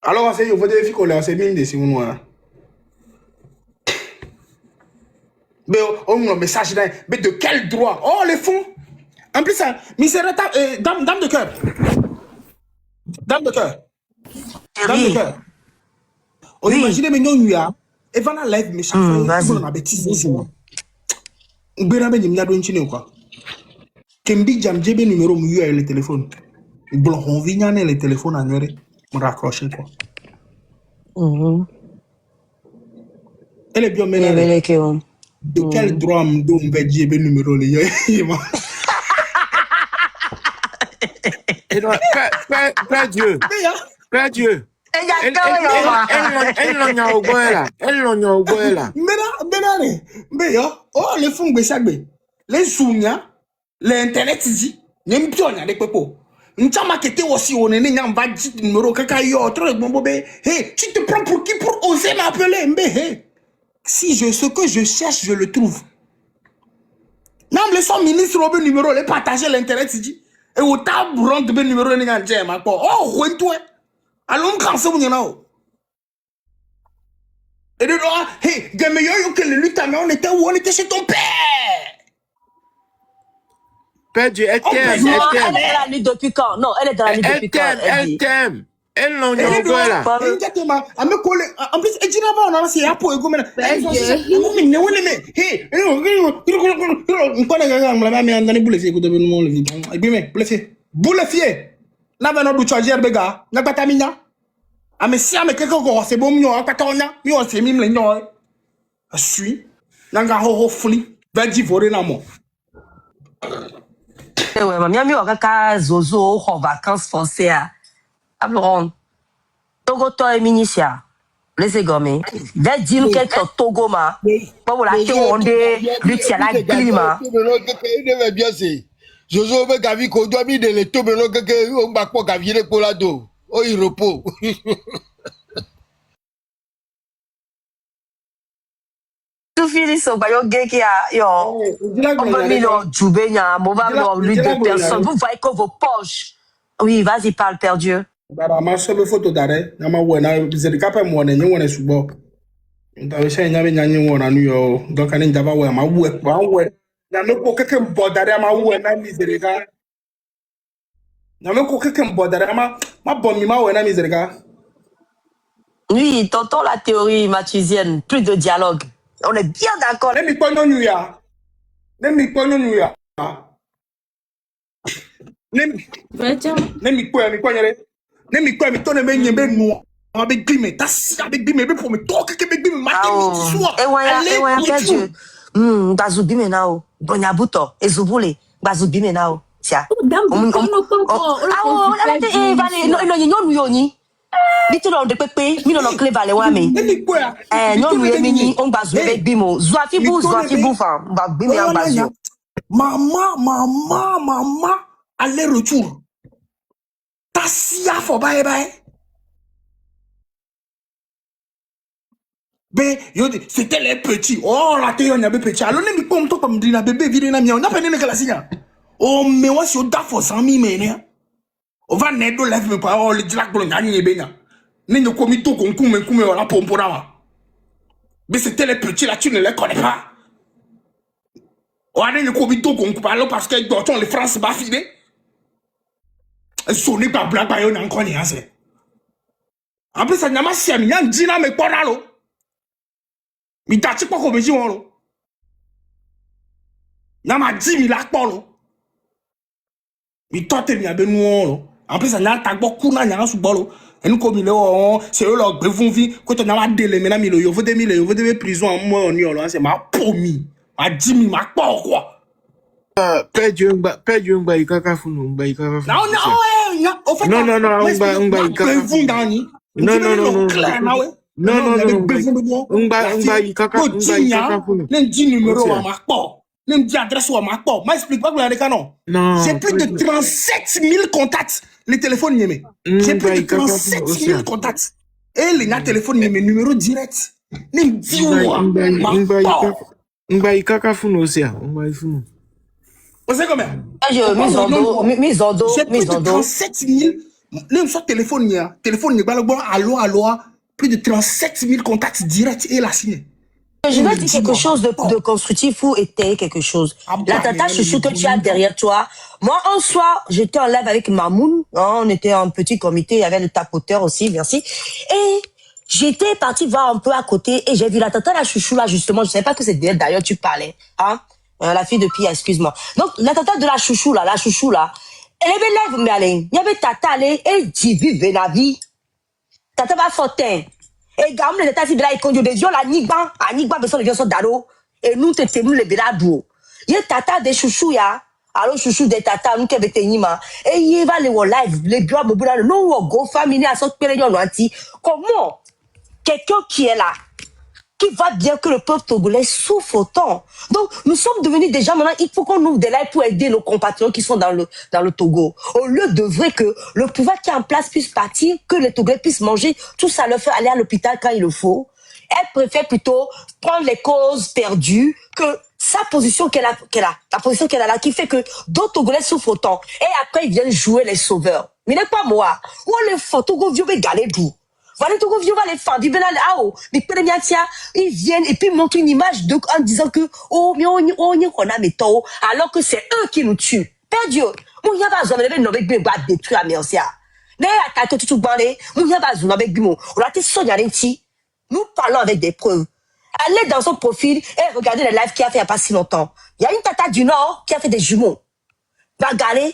Alors on sait il faut des filles qu'on a c'est mine de si on a. Mais on a un message là, mais de quel droit? Oh les fonds. En plus ça, misérata dame de cœur. Dame de cœur. Dame de cœur. On imagine mais non ya. Et voilà live mais chaque fois on a bêtise sur. On bera ben n'y a donné chine quoi. Kembi jam jebe numéro mu ya le téléphone. Bon on vient le téléphone à nuire. On raccroche quoi. Elle est bien menée. De quel droit me donne jebe numéro le ya? Père Dieu. Père Dieu. Elle l'a au bois là. Mais oh les fonds de sagbe. Les sounia, l'internet ici, n'aime plus rien des peuples. N't'a marketé aussi on est n'ayant pas dit numéro caca yo trop bon bébé. Hey, tu te prends pour qui pour oser m'appeler mbé? Hey, si ce que je cherche je le trouve. Non mais son ministre le numéro les partager l'internet ici. Et au tab rentre le numéro n'ayant jamais ma quoi. Oh ouais toi. Allons quand vous n'en a. Et de là, hey, gamin yo que le lutte mais on était où? On était chez ton père. Père Dieu, elle t'aime. Elle est dans la lutte depuis quand? Non, elle est dans la lutte depuis quand? Elle t'aime. Elle l'a au bois là. En plus, elle dit là-bas, on a c'est pour ego maintenant. Elle ouais, mamie, mi wakaka zozo en vacances français à Abron. Togo toi Minicia. Laissez gommer. Va dire que ton Togo ma. Pas voilà que on de lutte à la climat. Il devait bien c'est. Jojo be gavi ko do mi de le to be no keke o gba po gavi le polado. O iropo. Tout fini so ba yo gay qui a yo. On va mis dans Djoubenya, on va dans lutte de personnes. Vous voyez que vos poches. Oui, vas-y parle Père Dieu. Bara ma sobe photo dare na ma wena bizeli kape mo ne nyone subo nta we sha nyame nyanyi wona nu yo donc ani ndaba we ma we na me ko keke bodare ma we na bizeli ka na me ko keke bodare ma bon mi ma we na bizeli ka. Oui, t'entends la théorie mathusienne, plus de dialogue. On est bien d'accord. Ne mi ponyo nu ya. Ne mi ponyo nu ya. Ne mi ponyere. Ne mi quoi mi tonne me nyembe nu avec bime tas avec bime be pour me toque que bime matin midi soir et ouais Père Dieu bazubi menao bonya buto ezubule bazubi menao tia no yoni bitu no de pepe mi no clé vale wa me nyonu ye mini on bazube bimo zwafi bu fa ba bime en bazio maman aller retour tasia fo bye bye. Ben, c'était les petits. Oh, la théorie, on a des petits. Alors, ne me pompe toi comme dit la bébé, vide na mia. On a pas né que la signe. Oh, mais moi, si on t'a fait 100 000 mais on va n'aider lève me pas. Oh, le dilac blond, n'a ni bena. N'est ne commis tout qu'on coume, on la pompe là. Mais c'était les petits là, tu ne les connais pas. Oh, n'est ne commis tout qu'on coupe. Alors, parce que d'autres, les France va filer. Sonné par blague, par yon encore n'y a c'est. En plus, ça n'a pas si ami, dit là, mais pas là, l'eau. Mi tati pas comme si on lo. Na ma 10 000 akpo lo. Mi tote mi abe nou lo. En plus ça n'a ta beaucoup na nya su bolo. Et nous comme le c'est eux leur grevon vie quand on a ma délai maintenant mi lo yo faut de prison en moi on yo lo c'est ma pomi. Ma 10 000 akpo quoi. Père Dieu ngba ikaka funu ngba ikaka funu. Non, au fait. Non, ngba ikaka. Grevon dani. Non, non, non, non. Clair, na, ouais. Non, non, Il y a des non. besoins de moi. Ngba ikaka funu. N'en dit numéro à ma part. N'en dit adresse à ma part. M'explique pas que vous non. Non. J'ai plus de 37 000 contacts. Les téléphones yémé. J'ai plus de 37 000 contacts. Et les téléphones yémé numéro direct. N'en dit Ngba ikaka funu aussi. Ngba ifunu. Vous savez combien? Mise en dos. J'ai plus de 37 000. Même sur téléphone, allo, plus de 37 000 contacts directs et la signé. Je vais dire quelque chose de constructif ou étayer quelque chose. La tata chouchou que tu as derrière toi. Moi, un soir, j'étais en live avec Mamoun. On était en petit comité. Il y avait le tapoteur aussi, merci. Et j'étais partie voir un peu à côté et j'ai vu la tata la chouchou là, justement. Je ne savais pas que c'est d'elle d'ailleurs tu parlais. Hein? La fille de Pia, excuse-moi. Donc, la tata de la chouchou là, elle avait lève, mais allez. Il y avait tata, allez, et Divi Venavi. Tata va fortin. Et gamme, le tata, si de là, il conduit des vieux, la nigba, besoin de vieux sont d'alo. Et nous, te nous les béladou. Il y a tata des chouchous, ya. Alors, chouchou des tata, nous, qui avait tenima. Et il va les live, les bureaux, me boulot, non, go, famille, à sorte, pérénion, anti. Comment? Quelqu'un qui est là, qui va bien que le peuple togolais souffre autant. Donc, nous sommes devenus des gens maintenant, il faut qu'on ouvre des lives pour aider nos compatriotes qui sont dans le Togo. Au lieu de vrai que le pouvoir qui est en place puisse partir, que les Togolais puissent manger, tout ça leur fait aller à l'hôpital quand il le faut. Elle préfère plutôt prendre les causes perdues que sa position la position qu'elle a là, qui fait que d'autres Togolais souffrent autant. Et après, ils viennent jouer les sauveurs. Mais n'est pas moi. Ou les photos, vieux, galé d'où. Voilà, tout le va les faire du bénal, ils viennent et puis montrent une image en disant que, oh, mais on a mes taux, alors que c'est eux qui nous tuent. Père Dieu, mon y'a pas besoin de avec bien détruire la merci. Mais attaque tout balé, mon y'a pas besoin avec bon. On a été soigné nous parlons avec des preuves. Allez dans son profil et regardez les lives qu'il a fait il n'y a pas si longtemps. Il y a une tata du Nord qui a fait des jumeaux. Va galer,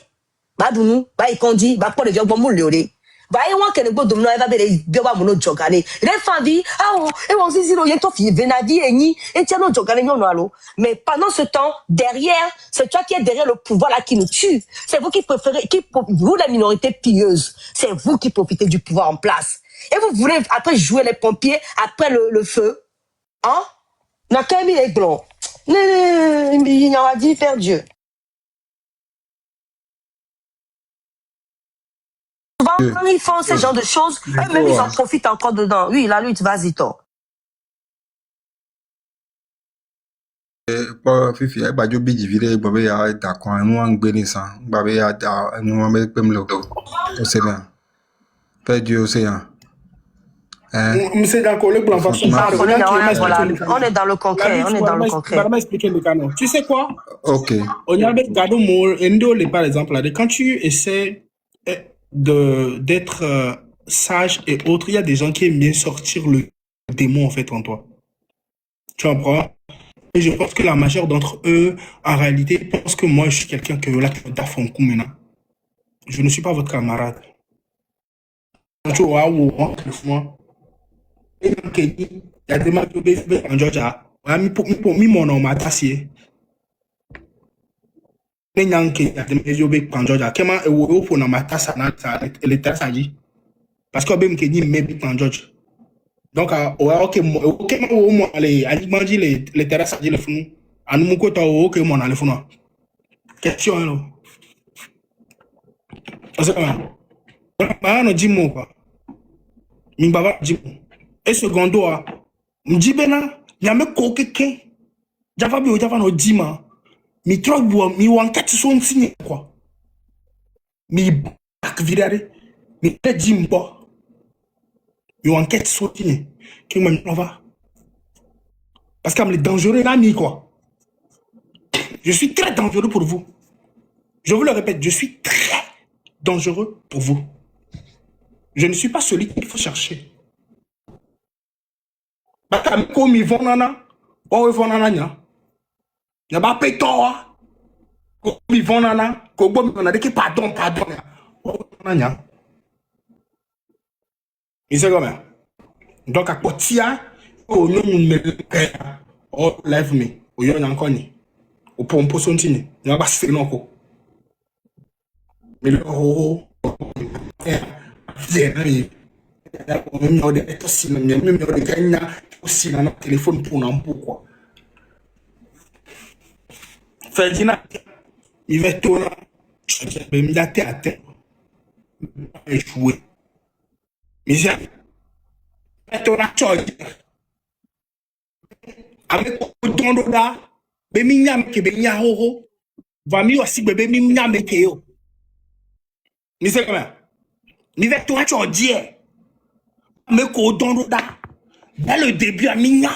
va dounou, va y conduire, va prendre les vieux bon moulé. Va y voir que le bon domino va bien bien mono jogane. Les familles, et on se dit non, il y a ton fille venadi et ni et tiens non jogane non allo. Mais pendant ce temps, derrière, c'est toi qui es derrière le pouvoir là qui nous tue. C'est vous qui préférez, vous la minorité pieuse, c'est vous qui profitez du pouvoir en place. Et vous voulez après jouer les pompiers après le feu, hein? N'a qu'à mis les blancs. Il en a dit faire Dieu. Souvent, quand ils font ce genre de choses, eux-mêmes, ils en profitent encore dedans. Oui, la lutte, vas-y, toi. Fifi, ba jo biji vile babe ya da kwa nu an gbe nisan babe ya da nu an be pem lo o se na pe Dieu océan Monsieur Danko, le blanc, on est dans le concret, expliquer le canon. Tu sais quoi? Ok. On a avec Gado Ndole, par exemple, là, quand tu essaies d'être sage et autre, il y a des gens qui aiment bien sortir le démon, en fait, en toi. Tu comprends? Et je pense que la majeure d'entre eux, en réalité, pensent que moi, je suis quelqu'un que là, tu as fait un coup maintenant. Je ne suis pas votre camarade. Tu vois, il y a des gens qui ont en Georgia. Mi mon nom m'attaché. Les gens qui ont des gens qui ont en Georgia. Comment est-ce qu'on a m'attaché à l'état-saji? Parce que ben qui dit mais en Georgia. Donc ok moi les alimenti les terrasses dit le fou. Anu muko ta ok mon ale fou. Question là. Parce que bah no dimo quoi. Mi baba dimo. Et secondo a m'dibena nyame ko keke. Java bi o java no dima. Mi trouble mi wanket so nsigne quoi. Mi back virare. Mi te dimbo. Mi wanket so nsigne. Qui me va. Parce que me dangereux là ni quoi. Je suis très dangereux pour vous. Je vous le répète, je suis très dangereux pour vous. Je ne suis pas celui qu'il faut chercher. Comme ils vont nana, oh ils vont nana nya. Y'a pas pétoa. Comme ils vont nana, comme on a dit pardon. Oh nana. Il sait comment. Donc à Potia, oh non me oh lève me, oh yon encore ni, oh pompo sontini, y'a pas c'est non quoi. Mais le oh, Même aussi dans notre téléphone pour n'importe quoi. Ferdinand, il va tourner. Il va à terre. Échoué. Mais j'ai tourné à Tchadj. Avec le ton de là, Bemignam qui Benya Horo, va mieux aussi Bemignam et Kéo. Mais c'est comment? Il va tourner à Tchadj. Mais qu'au don de là, dans le début à Migna,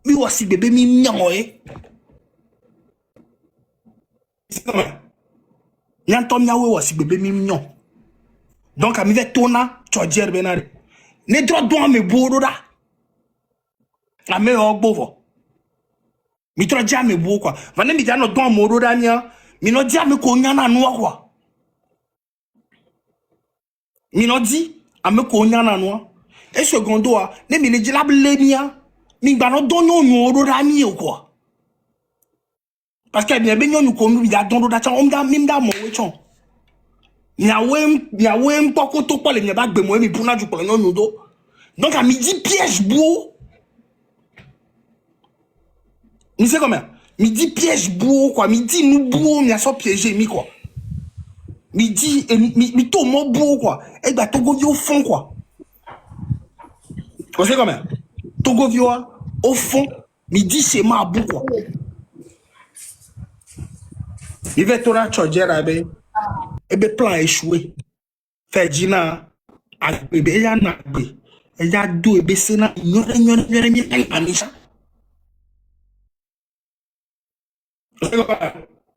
mais aussi bébé Migna, c'est comment? Il y a un tom yawe aussi bébé Mignon. Donc, à mi va tourner, Tchadj Benare. Ne droit doit me bourreau là. La meilleure bovo. Mi droit déjà me bourreau quoi. Vanne mi diano doit moro dania. Mi no dia me konya na noa quoi. Mi no di a me konya na noa. Et secondo a ne mi le di la blemia. Mi gba no donyo moro dani quoi. Parce que bien ben nous komi ya dondo da chan omda mimda mo we chon. Ya wem poko to pole mi ba gbe mo mi buna ju pole no do. Donc à midi piège beau. Ni c'est comment? Midi piège beau quoi, midi nous beau mi a so piéger mi quoi. Midi mi to mo beau quoi. Et bah Togo vi au fond quoi. Vous savez comment? Togo vi au fond, midi c'est ma beau quoi. Il va tourner à Tchadj Rabé. Et bien plan échoué. Ferdinand a bébé ya na bé. Et ya do et baissé na nyore mi anisha.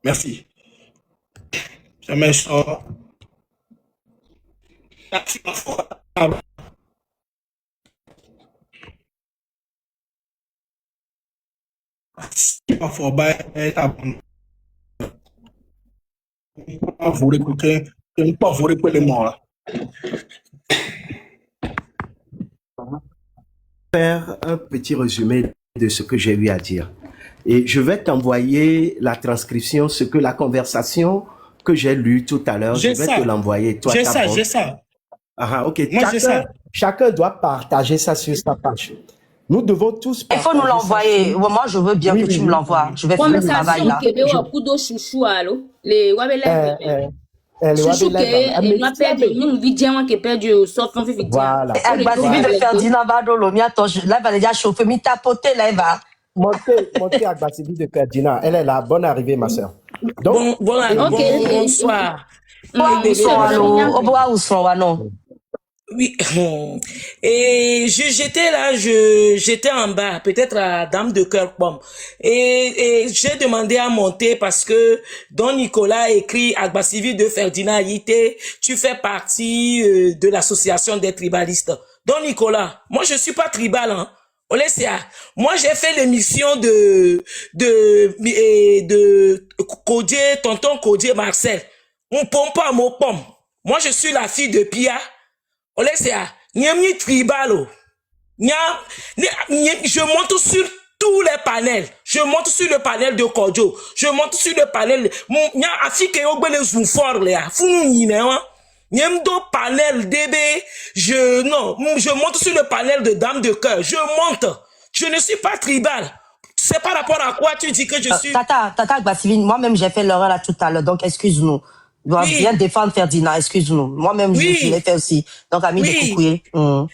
Merci. Ça me sort. Merci ma foi. Ma foi ba bon. Vous écoutez, pas vous écoutez les morts là. Faire un petit résumé de ce que j'ai eu à dire. Et je vais t'envoyer la transcription, ce que la conversation que j'ai lue tout à l'heure, je vais te l'envoyer. J'ai ça. Ah, ok. Moi, j'ai ça. Chacun doit partager ça sur sa page. Nous devons tous Il faut nous l'envoyer. Moi, je veux bien que tu me l'envoies. Je vais faire le travail là. Voilà. Agbasivi de Ferdinand Badolo, là, il va déjà chauffer, mi tapoter, là, il va. Montez Agbasivi de Ferdinand. Elle est là. Bonne arrivée, ma soeur. Donc, Bonsoir. Au revoir, où sont non? Oui, et j'étais là, j'étais en bas, peut-être à Dame de Cœur Pomme, et j'ai demandé à monter parce que Don Nicolas écrit Agbasivi de Ferdinand Yité, tu fais partie de l'association des tribalistes. Don Nicolas, moi je suis pas tribal, hein. Moi j'ai fait l'émission de Codier, tonton Codier Marcel. On pompe pas mon pomme. Moi je suis la fille de Pia. Olesia, nyamni tribalo. Je monte sur tous les panels. Je monte sur le panel de Kodjo. Je monte sur le panel. Nya afike yogbele zoufor lea. Funu yine wa. Nyamdo panel DB. Je monte sur le panel de Dame de Cœur. Je monte. Je ne suis pas tribal. C'est par rapport à quoi tu dis que je suis... Tata Agbasivi, moi-même j'ai fait l'erreur là tout à l'heure, donc excuse-nous. Je dois bien défendre Ferdinand, excuse-nous. Moi-même, je l'ai fait aussi. Donc, ami de Koukouye. Parce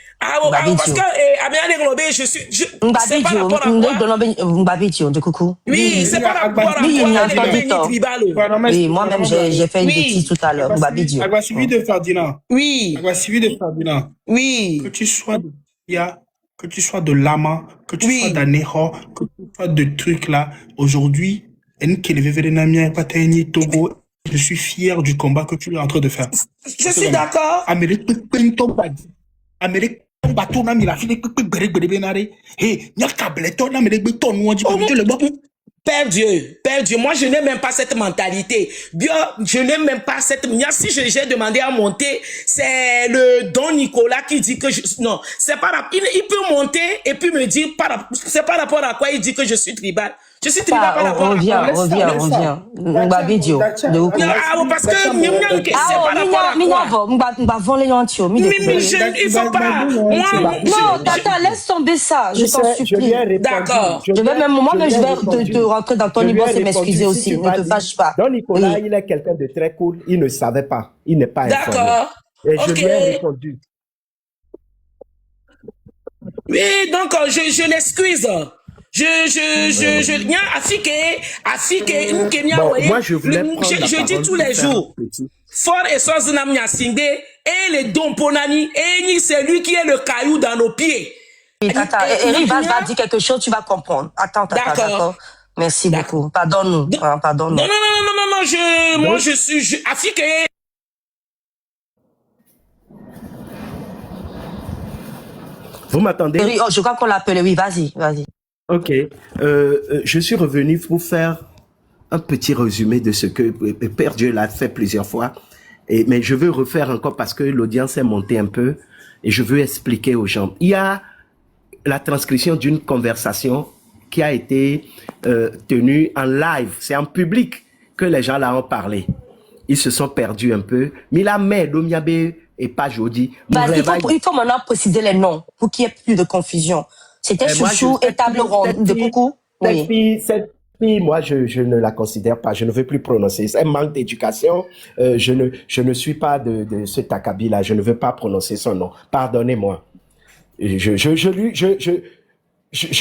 que, je suis, c'est par rapport à de Coucou. Oui, c'est par rapport à oui, moi-même, j'ai fait une bêtise tout à l'heure. Agbasivi de Ferdinand. Oui. Agbasivi de Ferdinand. Oui. Que tu sois de Pia, que tu sois de Lama, que tu sois d'Aneho, que tu sois de trucs là, aujourd'hui, Togo. Je suis fier du combat que tu es en train de faire. Je suis d'accord. Père Dieu, moi je n'ai même pas cette mentalité. Dieu, je n'ai même pas cette... Si j'ai demandé à monter, c'est le Don Nicolas qui dit que non, c'est pas... Il peut monter et puis me dire... C'est par rapport à quoi il dit que je suis tribal. Je suis tribal par rapport à reviens. Mba video. De où? Parce que c'est par rapport à quoi? Mba voler l'antio. Mais il faut pas. Non, Tata, laisse tomber ça. Je t'en supplie. D'accord. Je vais même, moi-même, je vais te rentrer dans ton niveau et m'excuser aussi. Ne te fâche pas. Donc, Nicolas, il est quelqu'un de très cool. Il ne savait pas. Il n'est pas informé. D'accord. Et je lui ai répondu. Oui, donc, je l'excuse. Moi, je voulais je dis tous les jours. Fort et Soz Namia Singé et les dons Ponani, et c'est lui qui est le caillou dans nos pieds. Tata, Eric va dire quelque chose, tu vas comprendre. Attends, Tata, d'accord. Merci beaucoup. Pardonne-nous. Pardonne-nous. Non, moi, je suis Afrique. Vous m'attendez? Eric, je crois qu'on l'appelle. Oui, vas-y. Ok. Je suis revenu pour faire un petit résumé de ce que Père Dieu l'a fait plusieurs fois. Mais je veux refaire encore parce que l'audience est montée un peu et je veux expliquer aux gens. Il y a la transcription d'une conversation qui a été tenue en live. C'est en public que les gens là ont parlé. Ils se sont perdus un peu. Mila Domiabe et pas Jodi. Il faut maintenant préciser les noms pour qu'il n'y ait plus de confusion. C'était Chouchou et Table Ronde de Coucou. Cette fille, moi, je ne la considère pas. Je ne veux plus prononcer. C'est un manque d'éducation. Je ne suis pas de ce Takabi-là. Je ne veux pas prononcer son nom. Pardonnez-moi. Je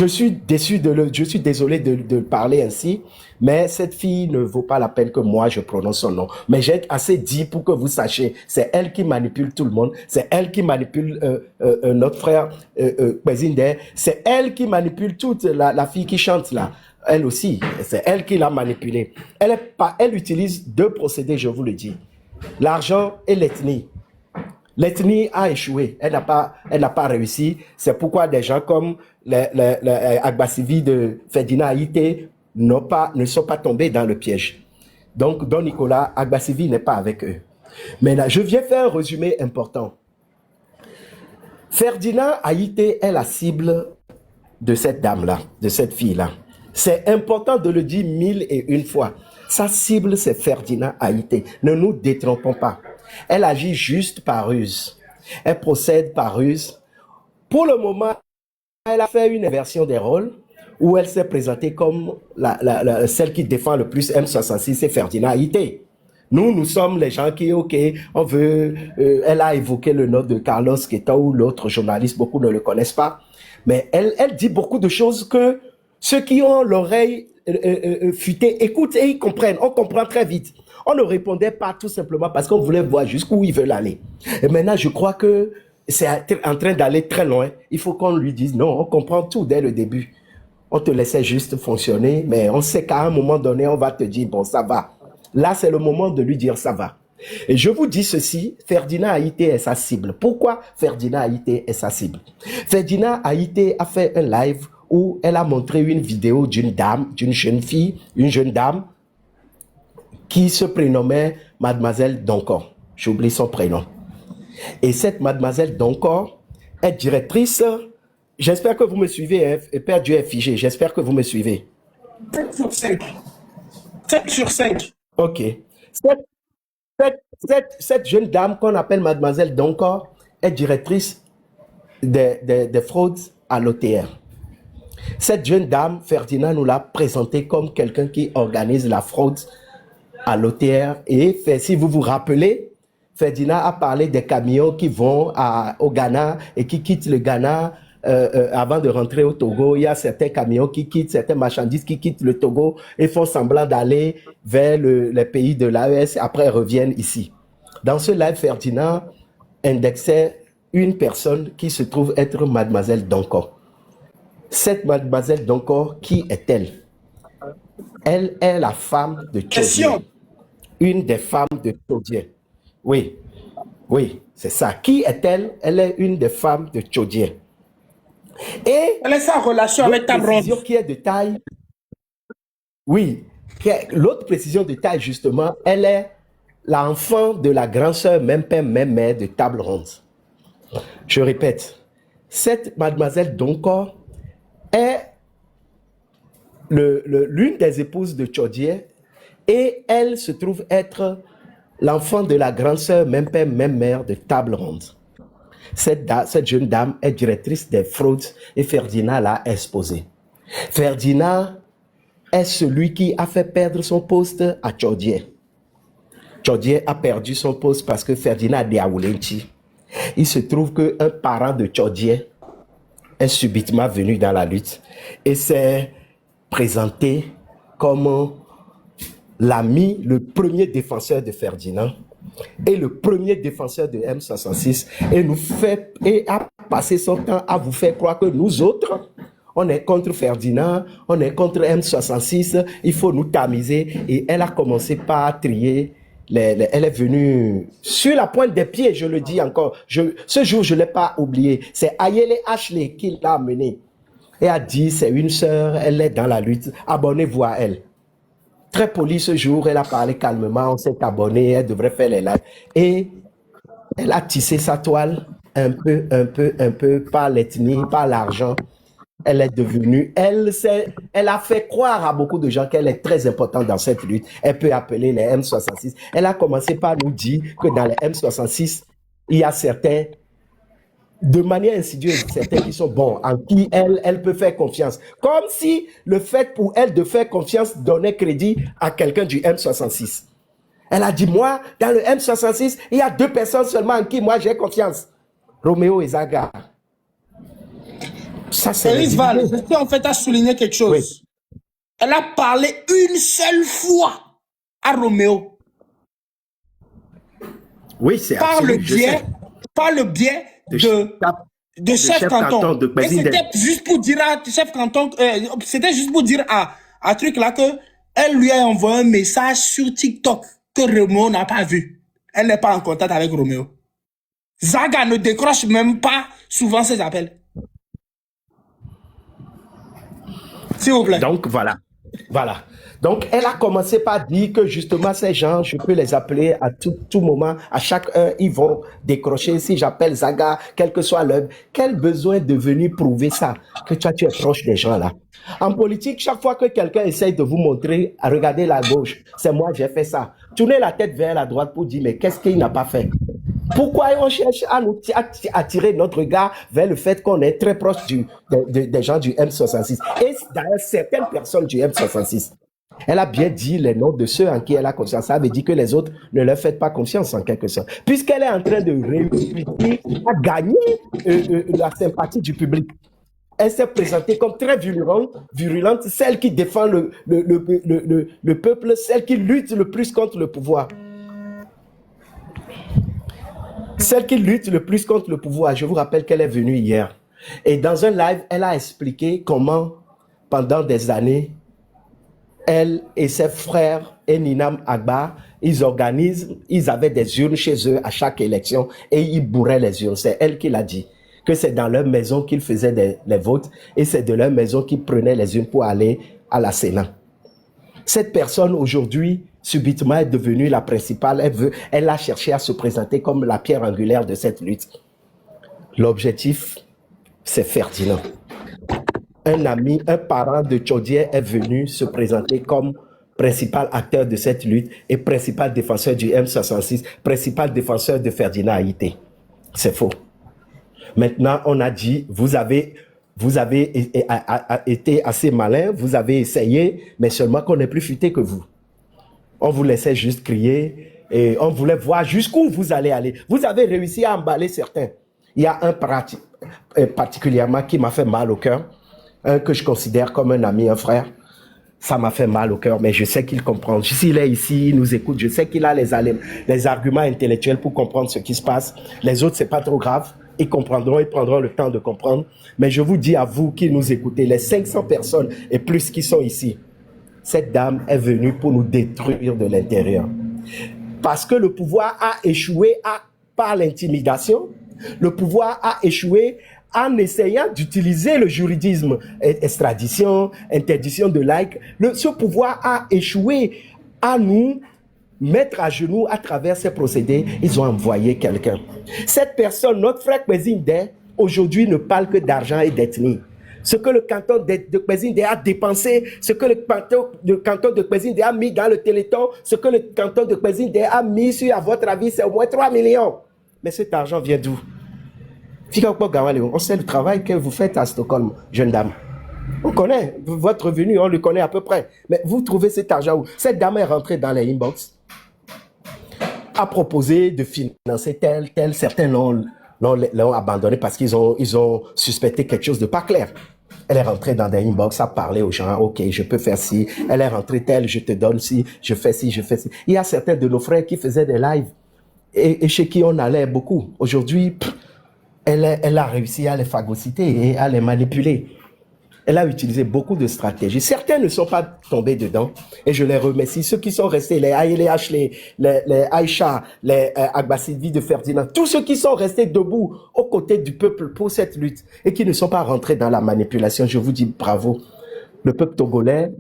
suis déçu je suis désolé de parler ainsi, mais cette fille ne vaut pas la peine que moi je prononce son nom. Mais j'ai assez dit pour que vous sachiez, c'est elle qui manipule tout le monde, c'est elle qui manipule notre frère Kwezinde, c'est elle qui manipule toute la fille qui chante là. Elle aussi, c'est elle qui l'a manipulée. Elle utilise deux procédés, je vous le dis. L'argent et l'ethnie. L'ethnie a échoué, elle n'a pas réussi. C'est pourquoi des gens comme Agbasivi de Ferdinand Haïté ne sont pas tombés dans le piège. Donc, Don Nicolas, Agbasivi n'est pas avec eux. Maintenant, je viens faire un résumé important. Ferdinand Haïté est la cible de cette dame-là, de cette fille-là. C'est important de le dire 1001 fois. Sa cible, c'est Ferdinand Haïté. Ne nous détrompons pas. Elle agit juste par ruse. Elle procède par ruse. Pour le moment, elle a fait une inversion des rôles où elle s'est présentée comme celle qui défend le plus M66, c'est Ferdinand Haïté. Nous sommes les gens qui, ok, on veut... elle a évoqué le nom de Carlos Queta ou l'autre journaliste, beaucoup ne le connaissent pas. Mais elle dit beaucoup de choses que ceux qui ont l'oreille futée écoutent et ils comprennent. On comprend très vite. On ne répondait pas tout simplement parce qu'on voulait voir jusqu'où ils veulent aller. Et maintenant, je crois que c'est en train d'aller très loin. Il faut qu'on lui dise non, on comprend tout dès le début. On te laissait juste fonctionner, mais on sait qu'à un moment donné, on va te dire, bon, ça va. Là, c'est le moment de lui dire, ça va. Et je vous dis ceci, Ferdinand Haïté est sa cible. Pourquoi Ferdinand Haïté est sa cible? Ferdinand Haïté a fait un live où elle a montré une vidéo d'une dame, d'une jeune fille, une jeune dame, qui se prénommait Mademoiselle Doncor. J'oublie son prénom. Et cette Mademoiselle Doncor est directrice. J'espère que vous me suivez. Hein, Père Dieu est figé. J'espère que vous me suivez. 7 sur 5. 7 sur 5. Ok. Cette jeune dame qu'on appelle Mademoiselle Doncor est directrice des fraudes à l'OTR. Cette jeune dame, Ferdinand nous l'a présentée comme quelqu'un qui organise la fraude à l'OTR. Et si vous vous rappelez, Ferdinand a parlé des camions qui vont au Ghana et qui quittent le Ghana avant de rentrer au Togo. Il y a certains camions qui quittent, certaines marchandises qui quittent le Togo et font semblant d'aller vers les pays de l'AES, après reviennent ici. Dans ce live, Ferdinand indexait une personne qui se trouve être Mademoiselle Doncor. Cette Mademoiselle Doncor, qui est-elle? Elle est la femme de Tchodier. Une des femmes de Tchodier. Oui, c'est ça. Qui est-elle? Elle est une des femmes de Tchodier. Et elle est sa relation avec ta précision qui est de taille. Oui, l'autre précision de taille, justement, elle est l'enfant de la grande sœur, même père, même mère de Table Ronde. Je répète, cette Mademoiselle Doncor est l'une des épouses de Tchodje, et elle se trouve être l'enfant de la grande sœur, même père, même mère de Table Ronde. Cette jeune dame est directrice des fraudes et Ferdinand l'a exposée. Ferdinand est celui qui a fait perdre son poste à Tchodje. Tchodje a perdu son poste parce que Ferdinand a déroulé. Il se trouve qu'un parent de Tchodje est subitement venu dans la lutte et s'est présenté comme l'ami, le premier défenseur de Ferdinand et le premier défenseur de M66 et a passé son temps à vous faire croire que nous autres, on est contre Ferdinand, on est contre M66, il faut nous tamiser. Et elle a commencé par trier. Elle est venue sur la pointe des pieds, je le dis encore. Ce jour, je ne l'ai pas oublié. C'est Ayele Ashley qui l'a amenée. Et a dit, c'est une sœur, elle est dans la lutte, abonnez-vous à elle. Très poli ce jour, elle a parlé calmement, on s'est abonné, elle devrait faire les lives. Et elle a tissé sa toile un peu, par l'ethnie, par l'argent. Elle est devenue, elle a fait croire à beaucoup de gens qu'elle est très importante dans cette lutte. Elle peut appeler les M66. Elle a commencé par nous dire que dans les M66, il y a certains, de manière insidieuse, certains qui sont bons, en qui elle peut faire confiance. Comme si le fait pour elle de faire confiance donnait crédit à quelqu'un du M66. Elle a dit, moi, dans le M66, il y a 2 personnes seulement en qui moi j'ai confiance. Roméo et Zaga. Ça, c'est Elis Val, je tiens en fait à souligner quelque chose. Oui. Elle a parlé une seule fois à Roméo. Oui, c'est par le biais de chef canton. Et c'était juste pour dire à chef canton, c'était juste pour dire à truc là que elle lui a envoyé un message sur TikTok que Roméo n'a pas vu. Elle n'est pas en contact avec Roméo. Zaga ne décroche même pas souvent ses appels. S'il vous plaît. Donc, voilà. Donc, elle a commencé par dire que justement, ces gens, je peux les appeler à tout moment, à chaque heure, ils vont décrocher. Si j'appelle Zaga, quel que soit l'heure, quel besoin de venir prouver ça, que toi, tu es proche des gens là. En politique, chaque fois que quelqu'un essaye de vous montrer, à regarder la gauche, c'est moi, j'ai fait ça. Tournez la tête vers la droite pour dire, mais qu'est-ce qu'il n'a pas fait? Pourquoi on cherche à nous attirer notre regard vers le fait qu'on est très proche des gens du M66 et d'ailleurs certaines personnes du M66. Elle a bien dit les noms de ceux en qui elle a confiance. Ça veut dire que les autres ne leur faites pas confiance en quelque sorte. Puisqu'elle est en train de réussir à gagner la sympathie du public. Elle s'est présentée comme très virulente, celle qui défend le peuple, celle qui lutte le plus contre le pouvoir. Celle qui lutte le plus contre le pouvoir, je vous rappelle qu'elle est venue hier. Et dans un live, elle a expliqué comment, pendant des années, elle et ses frères et Ninam Agba, ils avaient des urnes chez eux à chaque élection et ils bourraient les urnes. C'est elle qui l'a dit, que c'est dans leur maison qu'ils faisaient les votes et c'est de leur maison qu'ils prenaient les urnes pour aller à la Sénat. Cette personne aujourd'hui, subitement, est devenue la principale. Elle a cherché à se présenter comme la pierre angulaire de cette lutte. L'objectif, c'est Ferdinand. Un ami, un parent de Tchodje est venu se présenter comme principal acteur de cette lutte et principal défenseur du M66, principal défenseur de Ferdinand Haïté. C'est faux. Maintenant, on a dit, vous avez été assez malin, vous avez essayé, mais seulement qu'on est plus futé que vous. On vous laissait juste crier et on voulait voir jusqu'où vous allez aller. Vous avez réussi à emballer certains. Il y a un particulièrement qui m'a fait mal au cœur, un que je considère comme un ami, un frère. Ça m'a fait mal au cœur, mais je sais qu'il comprend. S'il est ici, il nous écoute, je sais qu'il a les arguments intellectuels pour comprendre ce qui se passe. Les autres, c'est pas trop grave. Ils comprendront, ils prendront le temps de comprendre. Mais je vous dis à vous qui nous écoutez, les 500 personnes et plus qui sont ici, cette dame est venue pour nous détruire de l'intérieur. Parce que le pouvoir a échoué par l'intimidation. Le pouvoir a échoué en essayant d'utiliser le juridisme, extradition, interdiction de like. Ce pouvoir a échoué à nous mettre à genoux à travers ces procédés. Ils ont envoyé quelqu'un. Cette personne, notre frère Kwezinde, aujourd'hui ne parle que d'argent et d'ethnie. ce que le canton de Kwezinde a dépensé, ce que le canton de Kwezinde a mis dans le Téléthon, ce que le canton de Kwezinde a mis sur, à votre avis, c'est au moins 3 millions. Mais cet argent vient d'où? On sait le travail que vous faites à Stockholm, jeune dame. On connaît votre revenu, on le connaît à peu près. Mais vous trouvez cet argent où? Cette dame est rentrée dans les inbox, a proposé de financer tel, certains l'ont abandonné parce qu'ils ont suspecté quelque chose de pas clair. Elle est rentrée dans des inbox, a parlé aux gens, ok, je peux faire ci. Elle est rentrée telle, je te donne ci, je fais ci, je fais ci. Il y a certains de nos frères qui faisaient des lives et chez qui on allait beaucoup. Aujourd'hui, elle a réussi à les phagocyter et à les manipuler. Elle a utilisé beaucoup de stratégies. Certains ne sont pas tombés dedans et je les remercie. Ceux qui sont restés, les ALH, les Aïcha, les Agbasidvi de Ferdinand, tous ceux qui sont restés debout aux côtés du peuple pour cette lutte et qui ne sont pas rentrés dans la manipulation, je vous dis bravo. Le peuple togolais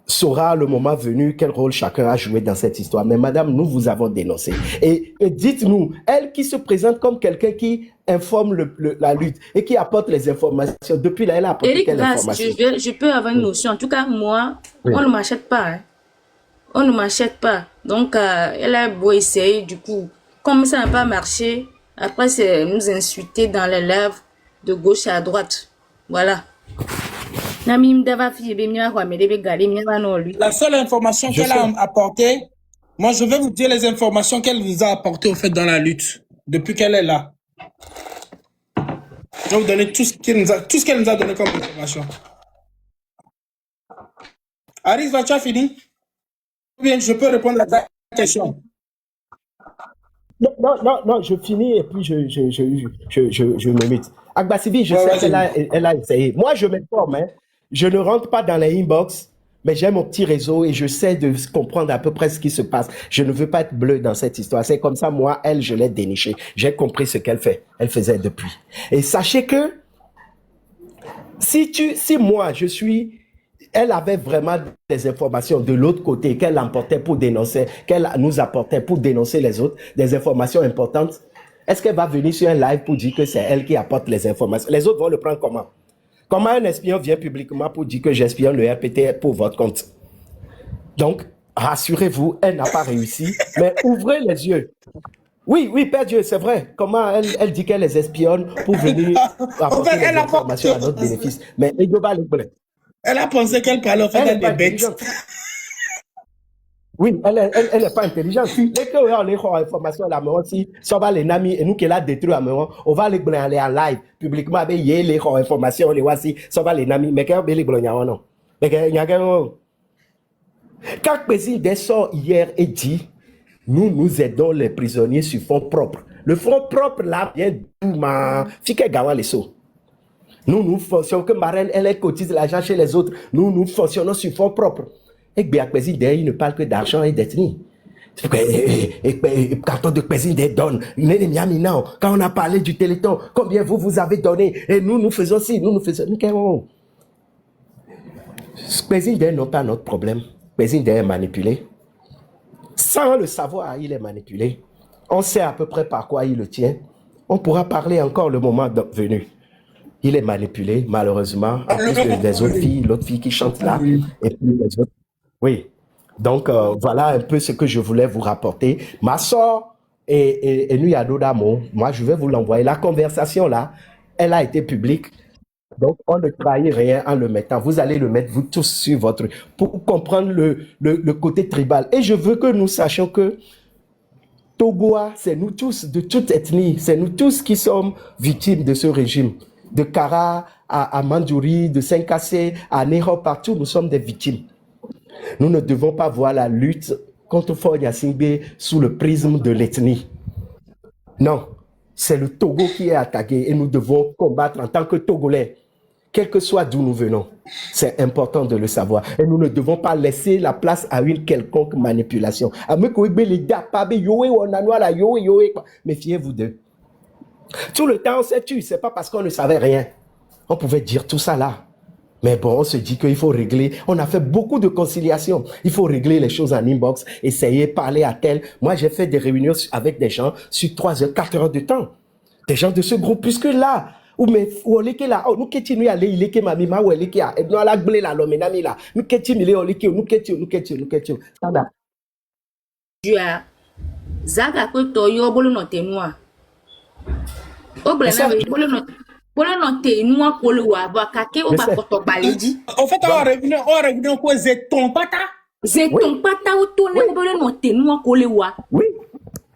saura le moment venu quel rôle chacun a joué dans cette histoire. Mais madame, nous vous avons dénoncé. Et dites-nous, elle qui se présente comme quelqu'un qui informe la lutte et qui apporte les informations, depuis là, elle a apporté quelle information? Je peux avoir une notion. En tout cas, moi, Oui. on ne m'achète pas. Hein. On ne m'achète pas. Donc, elle a beau essayer, du coup, comme ça n'a pas marché, après, c'est nous insulter dans les lèvres de gauche à droite. Voilà. La seule information qu'elle a apportée, moi je vais vous dire les informations qu'elle vous a apportées au fait dans la lutte, depuis qu'elle est là. Je vais vous donner tout ce qu'elle nous a donné comme information. Aris, tu as fini? Ou bien je peux répondre à ta question? Non, je finis et puis je me mute. Agbasivi, je sais qu'elle a essayé. Moi, je m'informe, hein. Je ne rentre pas dans les inbox, mais j'ai mon petit réseau et je sais de comprendre à peu près ce qui se passe. Je ne veux pas être bleu dans cette histoire. C'est comme ça, moi, elle, je l'ai dénichée. J'ai compris ce qu'elle fait. Elle faisait depuis. Et sachez que si moi, elle avait vraiment des informations de l'autre côté qu'elle emportait pour dénoncer, qu'elle nous apportait pour dénoncer les autres, des informations importantes. Est-ce qu'elle va venir sur un live pour dire que c'est elle qui apporte les informations? Les autres vont le prendre comment? Comment un espion vient publiquement pour dire que j'espionne le RPT pour votre compte? Donc, rassurez-vous, elle n'a pas réussi, mais ouvrez les yeux. Oui, Père Dieu, c'est vrai. Comment elle dit qu'elle les espionne pour venir apporter des informations à notre bénéfice? Mais elle a pensé qu'elle parlait au fait des bêtes. Oui, elle n'est pas intelligente. Dès qu'on a les informations là, mais aussi, ça va les nami et nous qui l'a détruit à on va les aller en live publiquement avec les informations, les voici, ça va les nami, mais quand les blognaires non. Mais quand président sort hier et dit, nous aidons les prisonniers sur fonds propres. Le fonds propre là vient d'où ma fille gawa les sauts. Nous fonctionnons que Marraine, elle cotise l'argent chez les autres. Nous fonctionnons sur fonds propres. Et bien, il ne parle que d'argent et d'ethnie. Quand de président donne, quand on a parlé du Téléthon, combien vous avez donné? Et nous faisons ci, nous faisons. Ce président n'est pas notre problème. Le président est manipulé. Sans le savoir, il est manipulé. On sait à peu près par quoi il le tient. On pourra parler encore le moment venu. Il est manipulé, malheureusement, en plus des autres filles, l'autre fille qui chante là, et puis les autres. Oui. Donc, voilà un peu ce que je voulais vous rapporter. Ma soeur et Nuyado Damo, moi, je vais vous l'envoyer. La conversation là, elle a été publique. Donc, on ne trahit rien en le mettant. Vous allez le mettre, vous tous, sur votre... pour comprendre le côté tribal. Et je veux que nous sachions que Togoa, c'est nous tous, de toute ethnie, c'est nous tous qui sommes victimes de ce régime. De Kara à Mandjouri, de Saint-Cassé, à Nero, partout, nous sommes des victimes. Nous ne devons pas voir la lutte contre Faure Gnassingbé sous le prisme de l'ethnie. Non, c'est le Togo qui est attaqué et nous devons combattre en tant que Togolais, quel que soit d'où nous venons. C'est important de le savoir. Et nous ne devons pas laisser la place à une quelconque manipulation. Méfiez-vous d'eux. Tout le temps, on s'est tué. C'est pas parce qu'on ne savait rien. On pouvait dire tout ça là. Mais bon, on se dit qu'il faut régler. On a fait beaucoup de conciliation. Il faut régler les choses en inbox, essayer, parler à tel. Moi, j'ai fait des réunions avec des gens sur 3 heures, 4 heures de temps. Des gens de ce groupe, puisque là, ou mais ou leke là oh nous keti nous aller leke mami ma ou leke a nous ala gble la lo menami là nous keti mi le o leke nous keti ça va Jua zaga ko to yo bolo no tenua o ble na bolo no tenua ko le wa ba ka ke o ba ko to baleji En fait, on revient quoi, c'est ton pata. Zeton pata o to ne bolo no tenua ko le wa. oui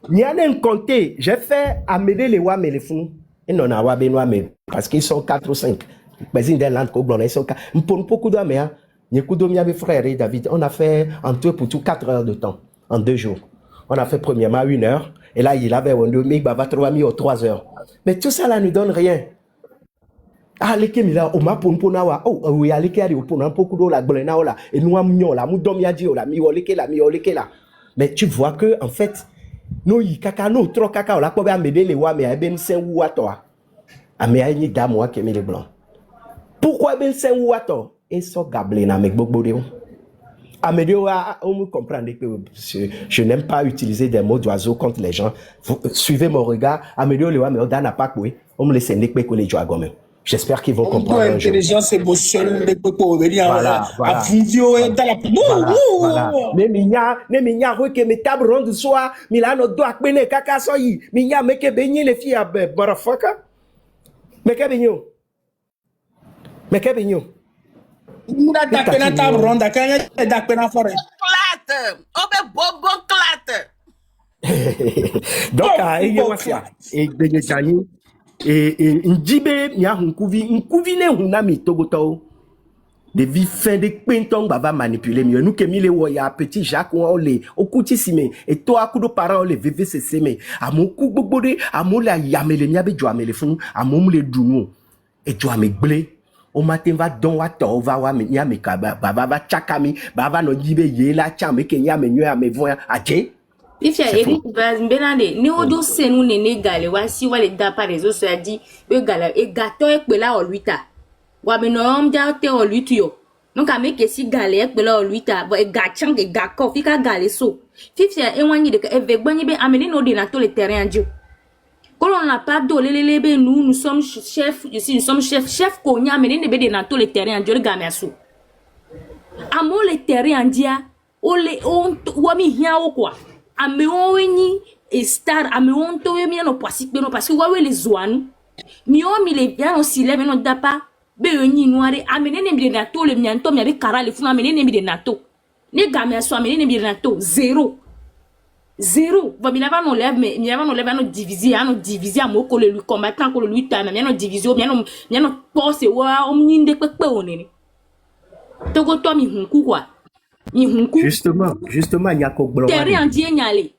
il y a un compté j'ai fait Amédée les wa me les fous et non a wa benoît mais parce qu'ils sont 4 ou 5 mais ils sont là ko blon ils sont 4 pour beaucoup de mais ni kudo mi avec frère et David on a fait en tout pour tout 4 heures de temps en 2 jours. On a fait premièrement 1 heure, et là, il avait un demi, bah, 3 heures. Mais tout ça, là, ne donne rien. Ah, les kémila, on m'a pour nawa, oh, oui, à l'équerre, pour un peu de la bolena, là, et nous, amignon, là, moudom yadi, là, mi oleke, là. Mais tu vois que, en fait, nous, y kaka, nous, trop kaka, là, pour m'aider les wa, mais ben sen ou à toi. Ah, mais il y a dame, moi, qui met les blancs. Pourquoi ben sen ou à toi? Et ça, gablé, na, avec beaucoup de Amédée, on me comprend que je n'aime pas utiliser des mots d'oiseau contre les gens. Suivez mon regard. Amédée, on n'a pas coué. On me laisse que les gens gomme. J'espère qu'ils vont comprendre. Intelligence émotionnelle, les peuples venir à vidéo et dans la mais minya que mes tables rondes soir, Milano doit peine kaka soyi. Minya meke benye les filles à barafaka. Meke benyo. Muna tapé na table ronde, quand il est tapé na forêt. Clate! Oh, ben bobo clate! Donc, il y a ça. Et Begechani, et Njibe, Nya Nkuvi ne Hunami Togoto. De vie fin de Quinton va manipuler mieux. Nous qui mille ya petit Jacques on les au coutisime et toi coup de parents les VVCC mais à mon coup bobode à mon la yamele miabe joamele fun à mon le dounou et joame blé. Au matin va don wa to va wa me nya me ka baba va chakami baba no jibe ye la chame ke nya me nyu me voya aje Ifia eri benande ni ojo senu nene gale wa si wa le da pa rezo so adi be gale e gato e pe la oluita wa me no om ja te oluitu yo no ka me ke si gale e pe la oluita bo e gachan e gako fi ka gale so fifia e wanyi de e ve gbanyi be ameli no de na to le terrain anjo. Quand on n'a pas de lélébé, nous sommes chefs, ici nous sommes chefs qu'on y a mené des dans tous les terrains en Dieu le gameassou. Amo les terrains en dia, on wami hia o quoi. Ame on ni et star, ame on to mi no pasi no parce que wawe les zouanou. Mi on mi les bien aussi les no dapa, be ni noire, amené ne bi na to le mianto mi avec kara le funa amené ne bi de nato. Ne gameassou amené ne bi de nato, zéro. Zéro. Bon, il y a nos divisé à mon collègue combattant que lui t'a mais nos divisions bien nos poste wa on n'y de pepe on est. Togo toi mi hunku quoi. Mi hunku. Justement, il y a quoi blanc. Terre en die nyale.